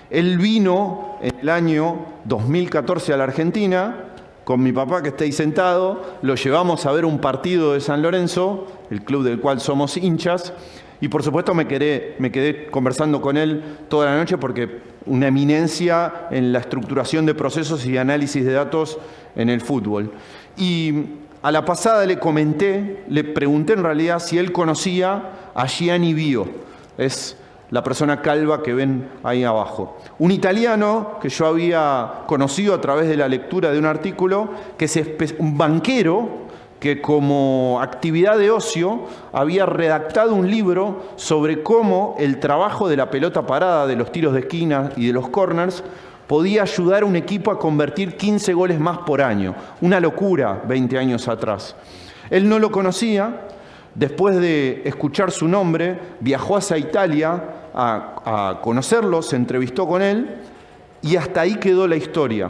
[SPEAKER 5] Él vino en el año 2014 a la Argentina con mi papá, que está ahí sentado. Lo llevamos a ver un partido de San Lorenzo, el club del cual somos hinchas, y por supuesto me quedé conversando con él toda la noche porque una eminencia en la estructuración de procesos y análisis de datos en el fútbol. Y a la pasada le pregunté en realidad si él conocía a Gianni Bio. Es la persona calva que ven ahí abajo. Un italiano que yo había conocido a través de la lectura de un artículo, que es un banquero que como actividad de ocio había redactado un libro sobre cómo el trabajo de la pelota parada, de los tiros de esquina y de los corners, podía ayudar a un equipo a convertir 15 goles más por año. Una locura 20 años atrás. Él no lo conocía. Después de escuchar su nombre, viajó hacia Italia a conocerlo, se entrevistó con él y hasta ahí quedó la historia.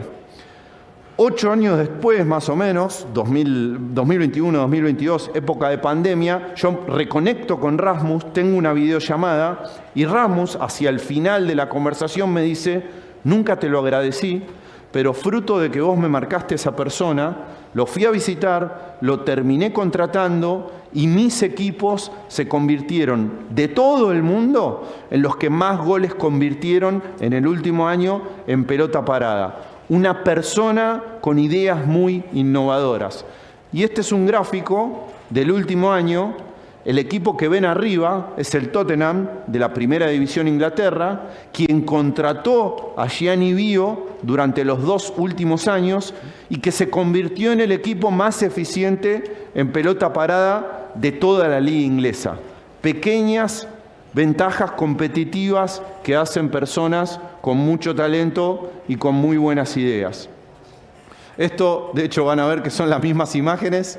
[SPEAKER 5] 8 años después, más o menos, 2021, 2022, época de pandemia, yo reconecto con Rasmus, tengo una videollamada y Rasmus, hacia el final de la conversación, me dice: nunca te lo agradecí, pero fruto de que vos me marcaste esa persona, lo fui a visitar, lo terminé contratando y mis equipos se convirtieron de todo el mundo en los que más goles convirtieron en el último año en pelota parada. Una persona con ideas muy innovadoras. Y este es un gráfico del último año. El equipo que ven arriba es el Tottenham de la Primera División Inglaterra, quien contrató a Gianni Bio durante los 2 últimos años y que se convirtió en el equipo más eficiente en pelota parada de toda la liga inglesa. Pequeñas ventajas competitivas que hacen personas con mucho talento y con muy buenas ideas. Esto, de hecho, van a ver que son las mismas imágenes.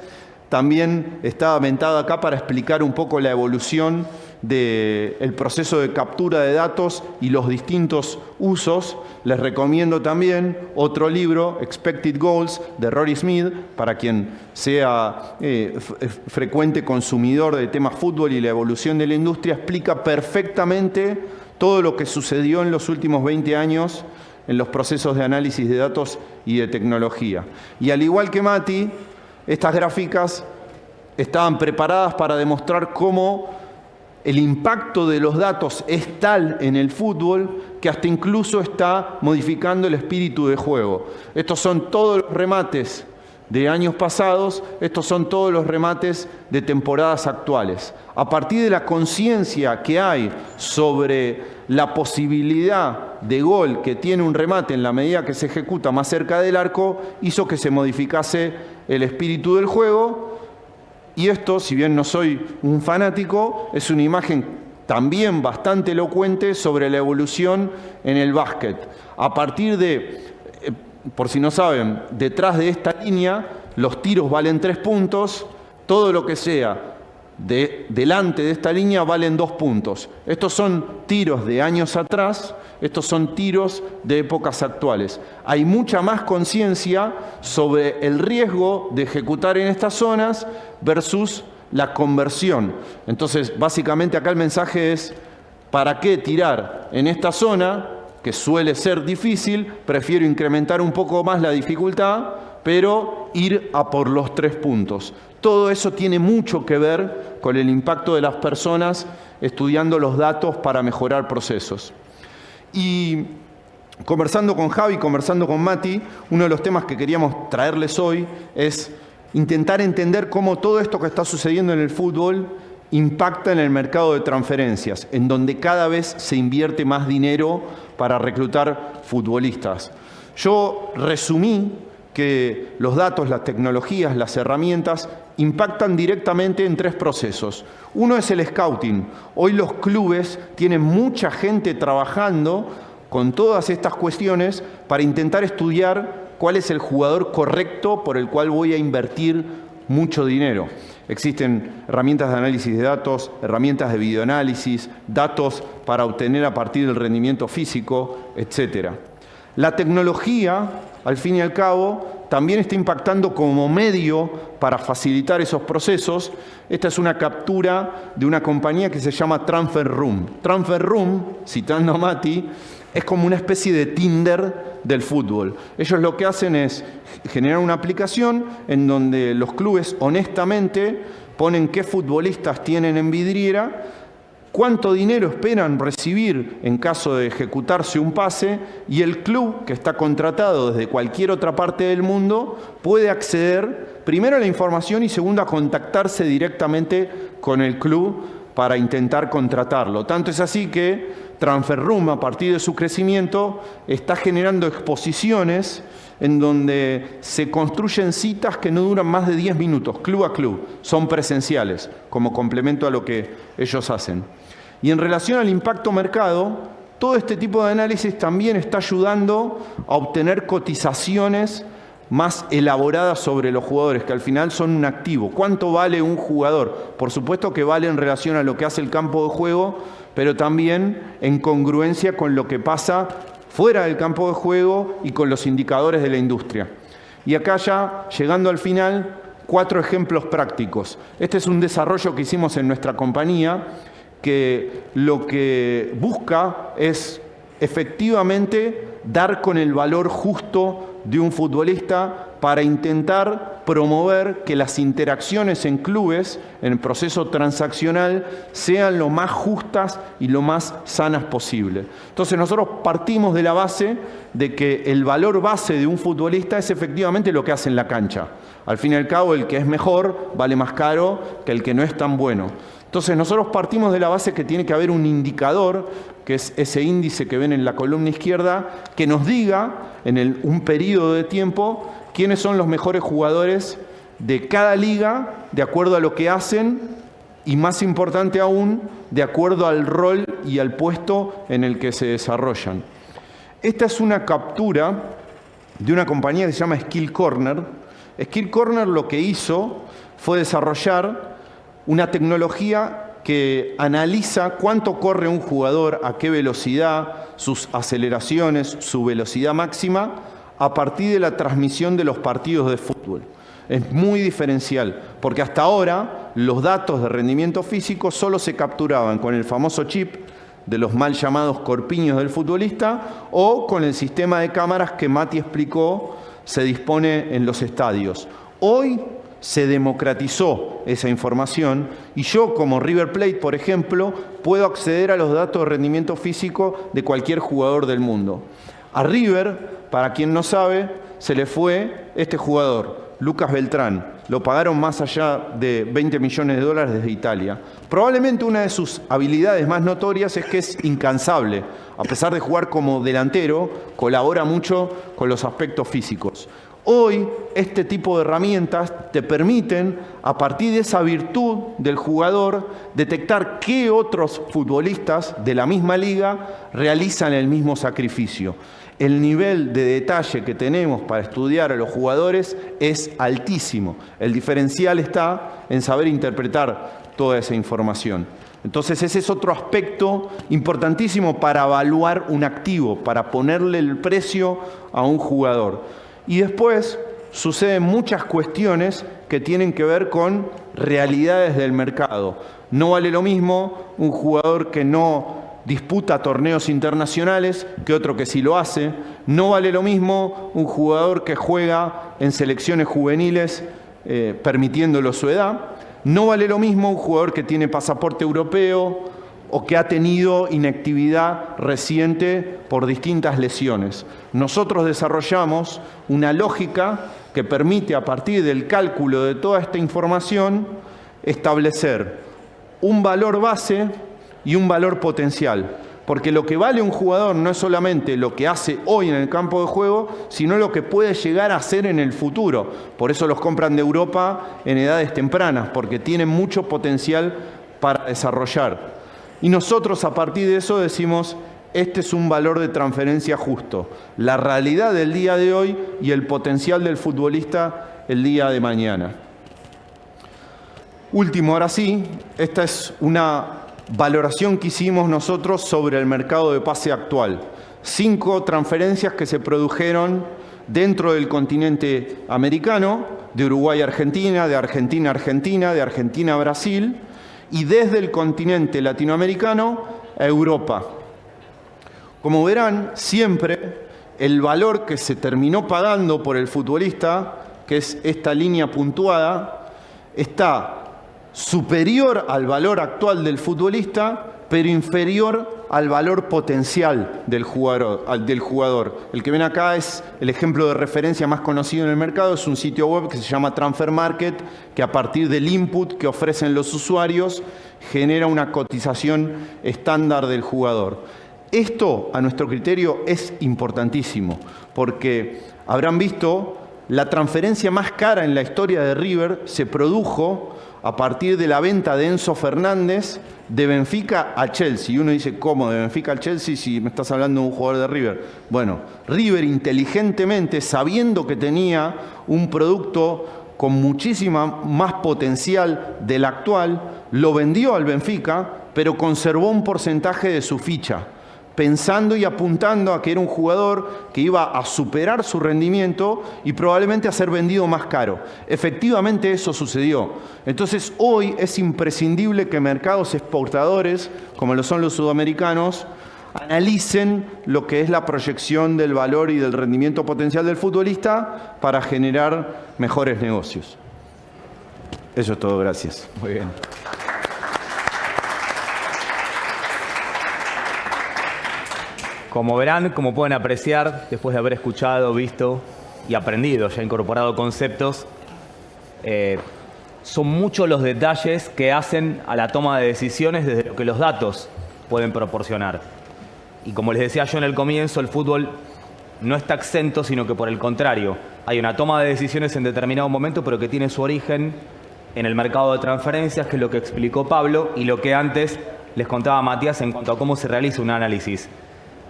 [SPEAKER 5] También está aventado acá para explicar un poco la evolución del proceso de captura de datos y los distintos usos. Les recomiendo también otro libro, Expected Goals, de Rory Smith, para quien sea frecuente consumidor de temas fútbol y la evolución de la industria. Explica perfectamente todo lo que sucedió en los últimos 20 años en los procesos de análisis de datos y de tecnología. Y al igual que Mati, estas gráficas estaban preparadas para demostrar cómo el impacto de los datos es tal en el fútbol que hasta incluso está modificando el espíritu de juego. Estos son todos los remates de años pasados, estos son todos los remates de temporadas actuales. A partir de la conciencia que hay sobre la posibilidad de gol que tiene un remate en la medida que se ejecuta más cerca del arco, hizo que se modificase el espíritu del juego. Y esto, si bien no soy un fanático, es una imagen también bastante elocuente sobre la evolución en el básquet. A partir de, por si no saben, detrás de esta línea, los tiros valen 3 puntos, todo lo que sea delante de esta línea valen 2 puntos. Estos son tiros de años atrás, estos son tiros de épocas actuales. Hay mucha más conciencia sobre el riesgo de ejecutar en estas zonas versus la conversión. Entonces, básicamente acá el mensaje es: ¿para qué tirar en esta zona, que suele ser difícil? Prefiero incrementar un poco más la dificultad, pero ir a por los 3 puntos. Todo eso tiene mucho que ver con el impacto de las personas estudiando los datos para mejorar procesos. Y conversando con Javi, conversando con Mati, uno de los temas que queríamos traerles hoy es intentar entender cómo todo esto que está sucediendo en el fútbol impacta en el mercado de transferencias, en donde cada vez se invierte más dinero para reclutar futbolistas. Yo resumí que los datos, las tecnologías, las herramientas impactan directamente en 3 procesos. Uno es el scouting. Hoy los clubes tienen mucha gente trabajando con todas estas cuestiones para intentar estudiar cuál es el jugador correcto por el cual voy a invertir mucho dinero. Existen herramientas de análisis de datos, herramientas de videoanálisis, datos para obtener a partir del rendimiento físico, etc. La tecnología, al fin y al cabo, también está impactando como medio para facilitar esos procesos. Esta es una captura de una compañía que se llama Transfer Room. Transfer Room, citando a Mati, es como una especie de Tinder del fútbol. Ellos lo que hacen es generar una aplicación en donde los clubes honestamente ponen qué futbolistas tienen en vidriera, cuánto dinero esperan recibir en caso de ejecutarse un pase, y el club, que está contratado desde cualquier otra parte del mundo, puede acceder primero a la información y segundo a contactarse directamente con el club para intentar contratarlo. Tanto es así que Transfer Room, a partir de su crecimiento, está generando exposiciones en donde se construyen citas que no duran más de 10 minutos, club a club, son presenciales, como complemento a lo que ellos hacen. Y en relación al impacto mercado, todo este tipo de análisis también está ayudando a obtener cotizaciones más elaboradas sobre los jugadores, que al final son un activo. ¿Cuánto vale un jugador? Por supuesto que vale en relación a lo que hace el campo de juego, pero también en congruencia con lo que pasa fuera del campo de juego y con los indicadores de la industria. Y acá ya, llegando al final, 4 ejemplos prácticos. Este es un desarrollo que hicimos en nuestra compañía, que lo que busca es efectivamente dar con el valor justo de un futbolista para intentar promover que las interacciones en clubes, en el proceso transaccional, sean lo más justas y lo más sanas posible. Entonces nosotros partimos de la base de que el valor base de un futbolista es efectivamente lo que hace en la cancha. Al fin y al cabo, el que es mejor vale más caro que el que no es tan bueno. Entonces nosotros partimos de la base que tiene que haber un indicador, que es ese índice que ven en la columna izquierda, que nos diga en un periodo de tiempo quiénes son los mejores jugadores de cada liga, de acuerdo a lo que hacen y, más importante aún, de acuerdo al rol y al puesto en el que se desarrollan. Esta es una captura de una compañía que se llama Skill Corner. Skill Corner lo que hizo fue desarrollar una tecnología que analiza cuánto corre un jugador, a qué velocidad, sus aceleraciones, su velocidad máxima, a partir de la transmisión de los partidos de fútbol. Es muy diferencial, porque hasta ahora los datos de rendimiento físico solo se capturaban con el famoso chip de los mal llamados corpiños del futbolista o con el sistema de cámaras que Mati explicó se dispone en los estadios. Hoy se democratizó esa información y yo, como River Plate, por ejemplo, puedo acceder a los datos de rendimiento físico de cualquier jugador del mundo. A River, para quien no sabe, se le fue este jugador, Lucas Beltrán. Lo pagaron más allá de 20 millones de dólares desde Italia. Probablemente una de sus habilidades más notorias es que es incansable. A pesar de jugar como delantero, colabora mucho con los aspectos físicos. Hoy, este tipo de herramientas te permiten, a partir de esa virtud del jugador, detectar qué otros futbolistas de la misma liga realizan el mismo sacrificio. El nivel de detalle que tenemos para estudiar a los jugadores es altísimo. El diferencial está en saber interpretar toda esa información. Entonces ese es otro aspecto importantísimo para evaluar un activo, para ponerle el precio a un jugador. Y después suceden muchas cuestiones que tienen que ver con realidades del mercado. No vale lo mismo un jugador que no disputa torneos internacionales que otro que sí lo hace. No vale lo mismo un jugador que juega en selecciones juveniles permitiéndolo su edad. No vale lo mismo un jugador que tiene pasaporte europeo o que ha tenido inactividad reciente por distintas lesiones. Nosotros desarrollamos una lógica que permite, a partir del cálculo de toda esta información, establecer un valor base y un valor potencial. Porque lo que vale un jugador no es solamente lo que hace hoy en el campo de juego, sino lo que puede llegar a hacer en el futuro. Por eso los compran de Europa en edades tempranas, porque tienen mucho potencial para desarrollar. Y nosotros, a partir de eso, decimos, este es un valor de transferencia justo. La realidad del día de hoy y el potencial del futbolista el día de mañana. Último, ahora sí, esta es una valoración que hicimos nosotros sobre el mercado de pase actual. 5 transferencias que se produjeron dentro del continente americano, de Uruguay a Argentina, de Argentina a Argentina, de Argentina a Brasil, y desde el continente latinoamericano a Europa. Como verán, siempre el valor que se terminó pagando por el futbolista, que es esta línea puntuada, está superior al valor actual del futbolista, pero inferior al valor potencial del jugador. El que ven acá es el ejemplo de referencia más conocido en el mercado, es un sitio web que se llama Transfer Market, que a partir del input que ofrecen los usuarios genera una cotización estándar del jugador. Esto, a nuestro criterio, es importantísimo, porque habrán visto, la transferencia más cara en la historia de River se produjo a partir de la venta de Enzo Fernández de Benfica a Chelsea. Y uno dice, ¿cómo de Benfica al Chelsea si me estás hablando de un jugador de River? Bueno, River inteligentemente, sabiendo que tenía un producto con muchísima más potencial del actual, lo vendió al Benfica, pero conservó un porcentaje de su ficha, pensando y apuntando a que era un jugador que iba a superar su rendimiento y probablemente a ser vendido más caro. Efectivamente eso sucedió. Entonces hoy es imprescindible que mercados exportadores, como lo son los sudamericanos, analicen lo que es la proyección del valor y del rendimiento potencial del futbolista para generar mejores negocios. Eso es todo, gracias.
[SPEAKER 2] Muy bien. Como verán, como pueden apreciar, después de haber escuchado, visto y aprendido, ya incorporado conceptos, son muchos los detalles que hacen a la toma de decisiones desde lo que los datos pueden proporcionar. Y como les decía yo en el comienzo, el fútbol no está exento, sino que por el contrario, hay una toma de decisiones en determinado momento, pero que tiene su origen en el mercado de transferencias, que es lo que explicó Pablo, y lo que antes les contaba Matías en cuanto a cómo se realiza un análisis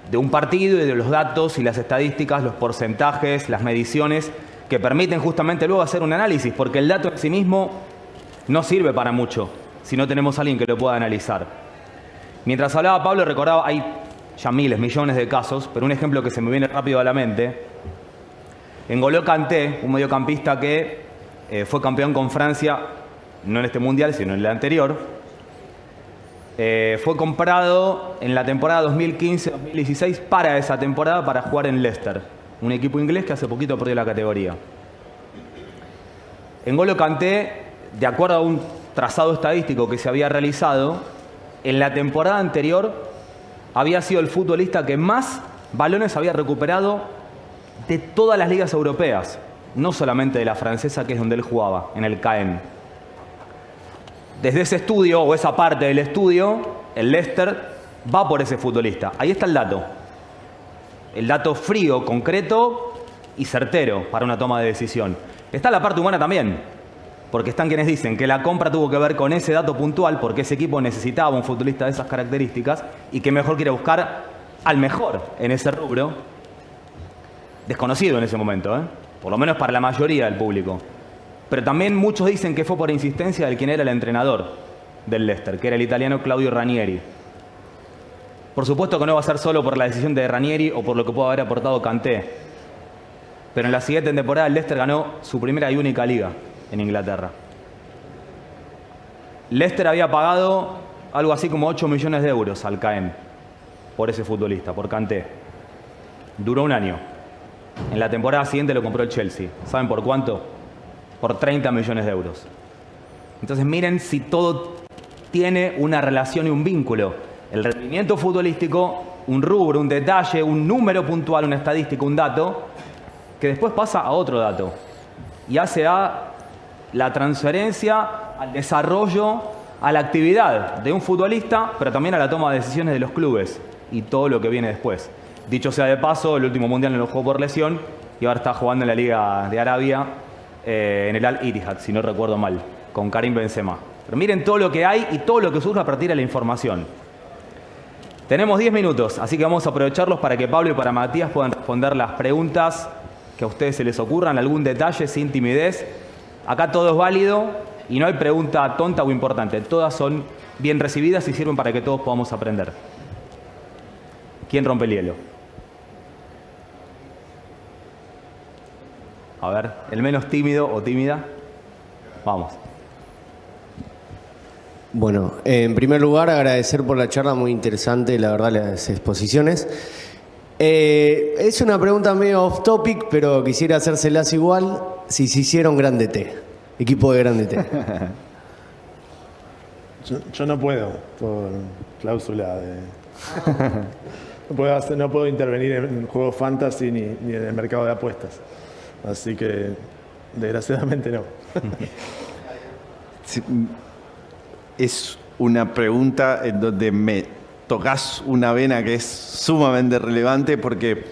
[SPEAKER 2] de un partido y de los datos y las estadísticas, los porcentajes, las mediciones que permiten justamente luego hacer un análisis, porque el dato en sí mismo no sirve para mucho si no tenemos a alguien que lo pueda analizar. Mientras hablaba Pablo recordaba, hay ya miles, millones de casos, pero un ejemplo que se me viene rápido a la mente, N'Golo Kanté, un mediocampista que fue campeón con Francia, no en este mundial, sino en el anterior, fue comprado en la temporada 2015-2016 para esa temporada para jugar en Leicester, un equipo inglés que hace poquito perdió la categoría. N'Golo Kanté, de acuerdo a un trazado estadístico que se había realizado, en la temporada anterior había sido el futbolista que más balones había recuperado de todas las ligas europeas, no solamente de la francesa, que es donde él jugaba, en el Caen. Desde ese estudio, o esa parte del estudio, el Leicester va por ese futbolista. Ahí está el dato. El dato frío, concreto y certero para una toma de decisión. Está la parte humana también, porque están quienes dicen que la compra tuvo que ver con ese dato puntual, porque ese equipo necesitaba un futbolista de esas características y que mejor quiere buscar al mejor en ese rubro, desconocido en ese momento, por lo menos para la mayoría del público. Pero también muchos dicen que fue por insistencia de quien era el entrenador del Leicester, que era el italiano Claudio Ranieri. Por supuesto que no va a ser solo por la decisión de Ranieri o por lo que pudo haber aportado Kanté. Pero en la siguiente temporada el Leicester ganó su primera y única liga en Inglaterra. Leicester había pagado algo así como 8 millones de euros al Caen por ese futbolista, por Kanté. Duró un año. En la temporada siguiente lo compró el Chelsea. ¿Saben por cuánto? Por 30 millones de euros. Entonces miren si todo tiene una relación y un vínculo. El rendimiento futbolístico, un rubro, un detalle, un número puntual, una estadística, un dato, que después pasa a otro dato. Y hace a la transferencia, al desarrollo, a la actividad de un futbolista, pero también a la toma de decisiones de los clubes y todo lo que viene después. Dicho sea de paso, el último mundial no lo jugó por lesión y ahora está jugando en la Liga de Arabia, en el Al-Ittihad, si no recuerdo mal, con Karim Benzema. Pero miren todo lo que hay y todo lo que surge a partir de la información. Tenemos 10 minutos, así que vamos a aprovecharlos para que Pablo y para Matías puedan responder las preguntas que a ustedes se les ocurran, algún detalle sin timidez. Acá todo es válido y no hay pregunta tonta o importante. Todas son bien recibidas y sirven para que todos podamos aprender. ¿Quién rompe el hielo? A ver, el menos tímido o tímida. Vamos.
[SPEAKER 6] Bueno, en primer lugar agradecer por la charla, muy interesante, la verdad, las exposiciones. Es una pregunta medio off topic, pero quisiera hacérselas igual. Si se hicieron Grande T, equipo de Grande T.
[SPEAKER 3] Yo no puedo, por cláusula de... No puedo intervenir en juegos fantasy ni en el mercado de apuestas. Así que, desgraciadamente, no.
[SPEAKER 5] Sí, es una pregunta en donde me tocas una vena que es sumamente relevante porque,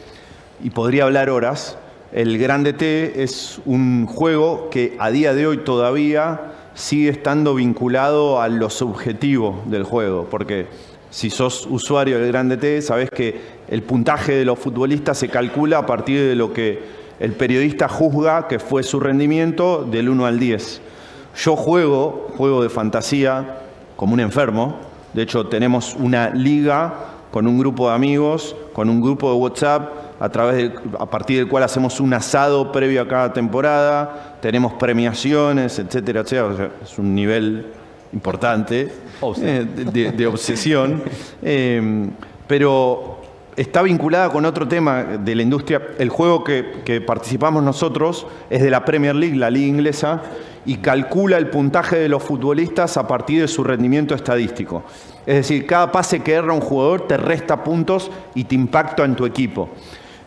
[SPEAKER 5] y podría hablar horas, el Grande T es un juego que a día de hoy todavía sigue estando vinculado a los objetivos del juego, porque si sos usuario del Grande T, sabés que el puntaje de los futbolistas se calcula a partir de lo que el periodista juzga que fue su rendimiento del 1 al 10. Yo juego de fantasía como un enfermo. De hecho, tenemos una liga con un grupo de amigos, con un grupo de WhatsApp, a partir del cual hacemos un asado previo a cada temporada, tenemos premiaciones, etcétera, etcétera. O sea, es un nivel importante de obsesión. Pero está vinculada con otro tema de la industria. El juego que participamos nosotros es de la Premier League, la liga inglesa, y calcula el puntaje de los futbolistas a partir de su rendimiento estadístico. Es decir, cada pase que erra un jugador te resta puntos y te impacta en tu equipo.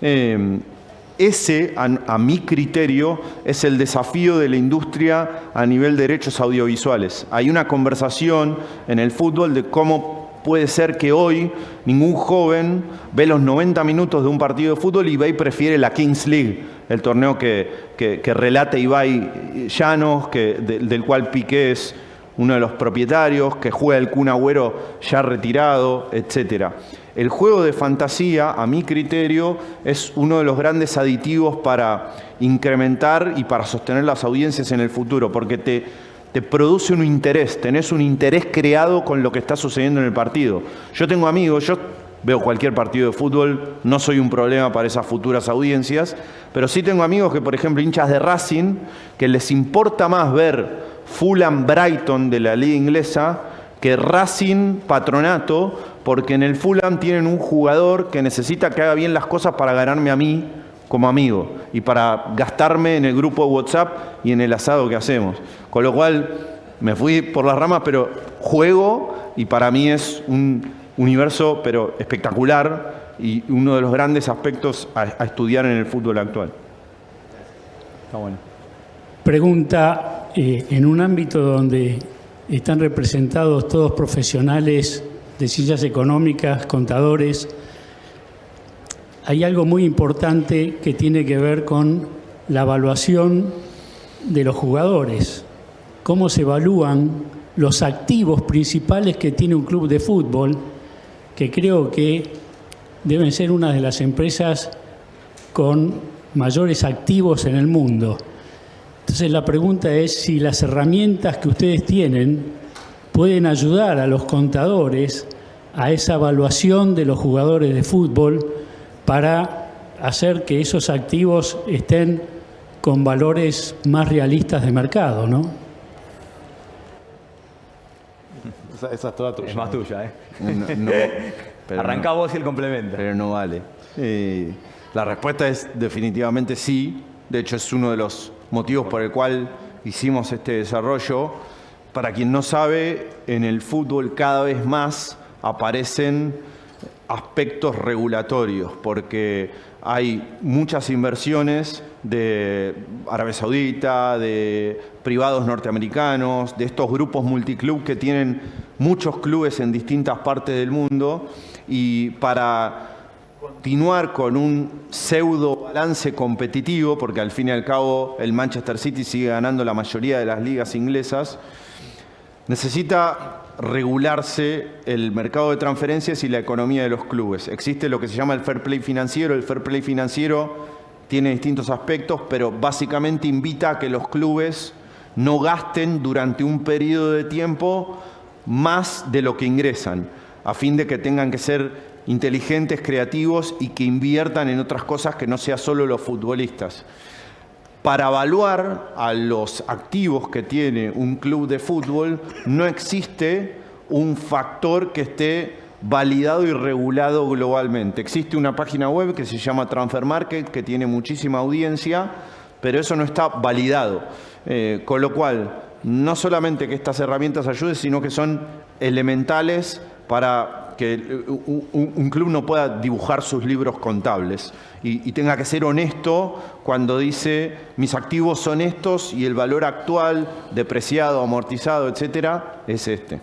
[SPEAKER 5] Ese, a mi criterio, es el desafío de la industria a nivel de derechos audiovisuales. Hay una conversación en el fútbol de cómo puede ser que hoy ningún joven ve los 90 minutos de un partido de fútbol y ve y prefiere la Kings League, el torneo que relata Ibai Llanos, del cual Piqué es uno de los propietarios, que juega el Kun Agüero ya retirado, etc. El juego de fantasía, a mi criterio, es uno de los grandes aditivos para incrementar y para sostener las audiencias en el futuro, porque te produce un interés, tenés un interés creado con lo que está sucediendo en el partido. Yo tengo amigos, yo veo cualquier partido de fútbol, no soy un problema para esas futuras audiencias, pero sí tengo amigos que, por ejemplo, hinchas de Racing, que les importa más ver Fulham Brighton de la liga inglesa que Racing Patronato, porque en el Fulham tienen un jugador que necesita que haga bien las cosas para ganarme a mí como amigo y para gastarme en el grupo de WhatsApp y en el asado que hacemos. Con lo cual me fui por las ramas, pero juego y para mí es un universo pero espectacular y uno de los grandes aspectos a estudiar en el fútbol actual.
[SPEAKER 2] Está bueno.
[SPEAKER 7] Pregunta, en un ámbito donde están representados todos profesionales de ciencias económicas, contadores, hay algo muy importante que tiene que ver con la evaluación de los jugadores. ¿Cómo se evalúan los activos principales que tiene un club de fútbol? Que creo que deben ser una de las empresas con mayores activos en el mundo. Entonces la pregunta es si las herramientas que ustedes tienen pueden ayudar a los contadores a esa evaluación de los jugadores de fútbol para hacer que esos activos estén con valores más realistas de mercado, ¿no?
[SPEAKER 3] Esa es toda tuya.
[SPEAKER 2] Es más tuya, ¿eh?
[SPEAKER 5] No, pero
[SPEAKER 2] Arrancá vos y el complemento.
[SPEAKER 5] Pero no vale. La respuesta es definitivamente sí. De hecho, es uno de los motivos por el cual hicimos este desarrollo. Para quien no sabe, en el fútbol cada vez más aparecen aspectos regulatorios, porque hay muchas inversiones de Arabia Saudita, de privados norteamericanos, de estos grupos multiclub que tienen muchos clubes en distintas partes del mundo, y para continuar con un pseudo balance competitivo, porque al fin y al cabo el Manchester City sigue ganando la mayoría de las ligas inglesas, necesita regularse el mercado de transferencias y la economía de los clubes. Existe lo que se llama el fair play financiero. El fair play financiero tiene distintos aspectos, pero básicamente invita a que los clubes no gasten durante un periodo de tiempo más de lo que ingresan, a fin de que tengan que ser inteligentes, creativos y que inviertan en otras cosas que no sea solo los futbolistas. Para evaluar a los activos que tiene un club de fútbol, no existe un factor que esté validado y regulado globalmente. Existe una página web que se llama Transfer Market, que tiene muchísima audiencia, pero eso no está validado. Con lo cual, no solamente que estas herramientas ayuden, sino que son elementales para que un club no pueda dibujar sus libros contables y tenga que ser honesto cuando dice mis activos son estos y el valor actual, depreciado, amortizado, etcétera, es este.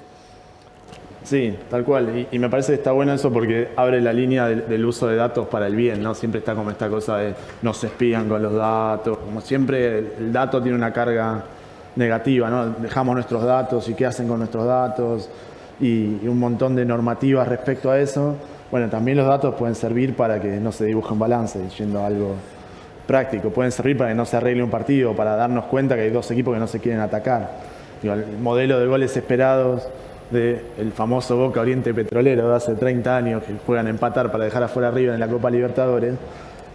[SPEAKER 3] Sí, tal cual. Y me parece que está bueno eso porque abre la línea del uso de datos para el bien, ¿no? Siempre está como esta cosa de no se espían con los datos. Como siempre, el dato tiene una carga negativa, ¿no? Dejamos nuestros datos y qué hacen con nuestros datos y un montón de normativas respecto a eso. Bueno, también los datos pueden servir para que no se dibuje un balance, yendo a algo práctico. Pueden servir para que no se arregle un partido, para darnos cuenta que hay dos equipos que no se quieren atacar. Digo, el modelo de goles esperados del famoso Boca Oriente Petrolero de hace 30 años, que juegan a empatar para dejar afuera River en la Copa Libertadores,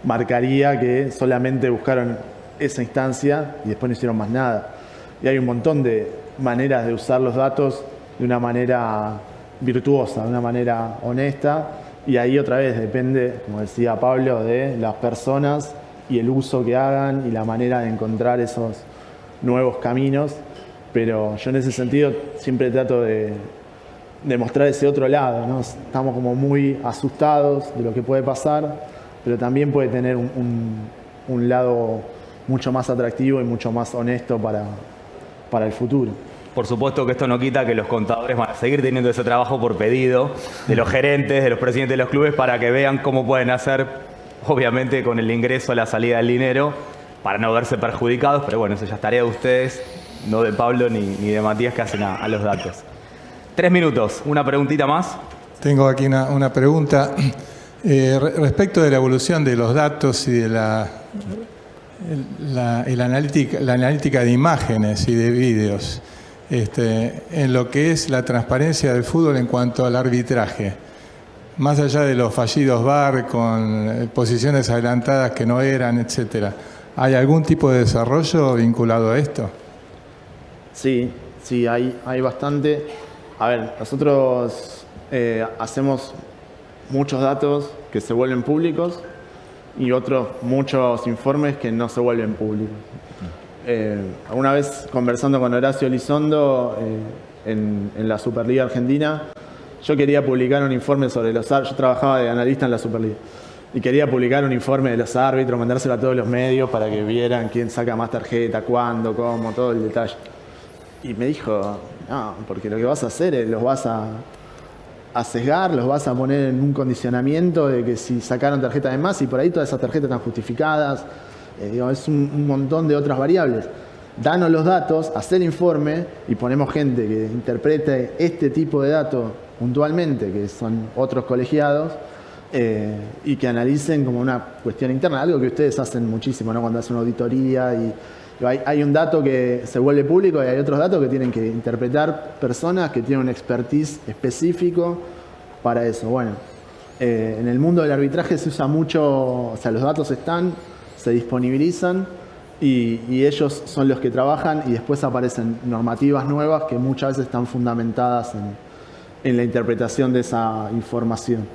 [SPEAKER 3] marcaría que solamente buscaron esa instancia y después no hicieron más nada. Y hay un montón de maneras de usar los datos de una manera virtuosa, de una manera honesta, y ahí otra vez depende, como decía Pablo, de las personas y el uso que hagan y la manera de encontrar esos nuevos caminos. Pero yo en ese sentido siempre trato de mostrar ese otro lado, ¿no? Estamos como muy asustados de lo que puede pasar, pero también puede tener un lado mucho más atractivo y mucho más honesto para el futuro.
[SPEAKER 2] Por supuesto que esto no quita que los contadores van a seguir teniendo ese trabajo por pedido de los gerentes, de los presidentes de los clubes, para que vean cómo pueden hacer, obviamente con el ingreso, la salida del dinero, para no verse perjudicados, pero bueno, eso ya es tarea de ustedes, no de Pablo ni de Matías, que hacen a los datos. 3 minutos, una preguntita más.
[SPEAKER 8] Tengo aquí una pregunta respecto de la evolución de los datos y de la analítica de imágenes y de vídeos. En lo que es la transparencia del fútbol en cuanto al arbitraje. Más allá de los fallidos VAR con posiciones adelantadas que no eran, etcétera, ¿hay algún tipo de desarrollo vinculado a esto?
[SPEAKER 3] Sí, hay bastante. A ver, nosotros hacemos muchos datos que se vuelven públicos y muchos informes que no se vuelven públicos. Alguna vez conversando con Horacio Elizondo en la Superliga Argentina, yo quería publicar un informe sobre los árbitros. Yo trabajaba de analista en la Superliga y quería publicar un informe de los árbitros, mandárselo a todos los medios para que vieran quién saca más tarjeta, cuándo, cómo, todo el detalle. Y me dijo, no, porque lo que vas a hacer es los vas a sesgar, los vas a poner en un condicionamiento de que si sacaron tarjetas de más y por ahí todas esas tarjetas están justificadas. Es un montón de otras variables. Danos los datos, haz el informe y ponemos gente que interprete este tipo de datos puntualmente, que son otros colegiados, y que analicen como una cuestión interna, algo que ustedes hacen muchísimo, ¿no? Cuando hacen una auditoría y hay un dato que se vuelve público y hay otros datos que tienen que interpretar personas que tienen un expertise específico para eso. Bueno, en el mundo del arbitraje se usa mucho, o sea, los datos están, se disponibilizan y ellos son los que trabajan y después aparecen normativas nuevas que muchas veces están fundamentadas en la interpretación de esa información.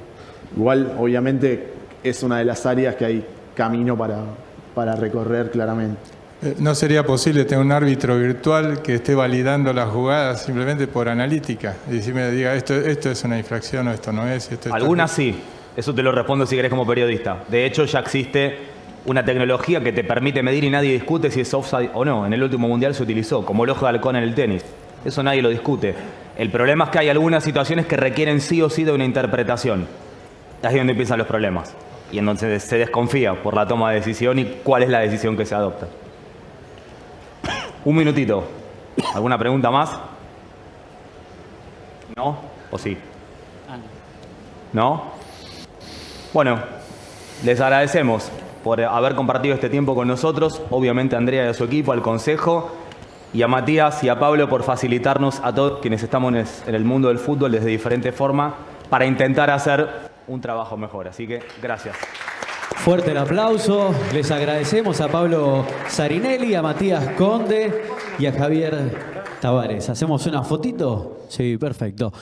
[SPEAKER 3] Igual, obviamente, es una de las áreas que hay camino para recorrer claramente.
[SPEAKER 8] ¿No sería posible tener un árbitro virtual que esté validando las jugadas simplemente por analítica? Y diga, esto es una infracción o esto no es.
[SPEAKER 2] Algunas sí, eso te lo respondo si querés como periodista. De hecho, ya existe una tecnología que te permite medir y nadie discute si es offside o no. En el último mundial se utilizó, como el ojo de halcón en el tenis. Eso nadie lo discute. El problema es que hay algunas situaciones que requieren sí o sí de una interpretación. Ahí es donde empiezan los problemas. Y entonces se desconfía por la toma de decisión y cuál es la decisión que se adopta. Un minutito. ¿Alguna pregunta más? ¿No? ¿O sí? ¿No? Bueno, les agradecemos por haber compartido este tiempo con nosotros, obviamente a Andrea y a su equipo, al Consejo, y a Matías y a Pablo por facilitarnos a todos quienes estamos en el mundo del fútbol desde diferentes formas para intentar hacer un trabajo mejor. Así que gracias.
[SPEAKER 1] Fuerte el aplauso. Les agradecemos a Pablo Zarinelli, a Matías Conde y a Javier Tavares. ¿Hacemos una fotito? Sí, perfecto.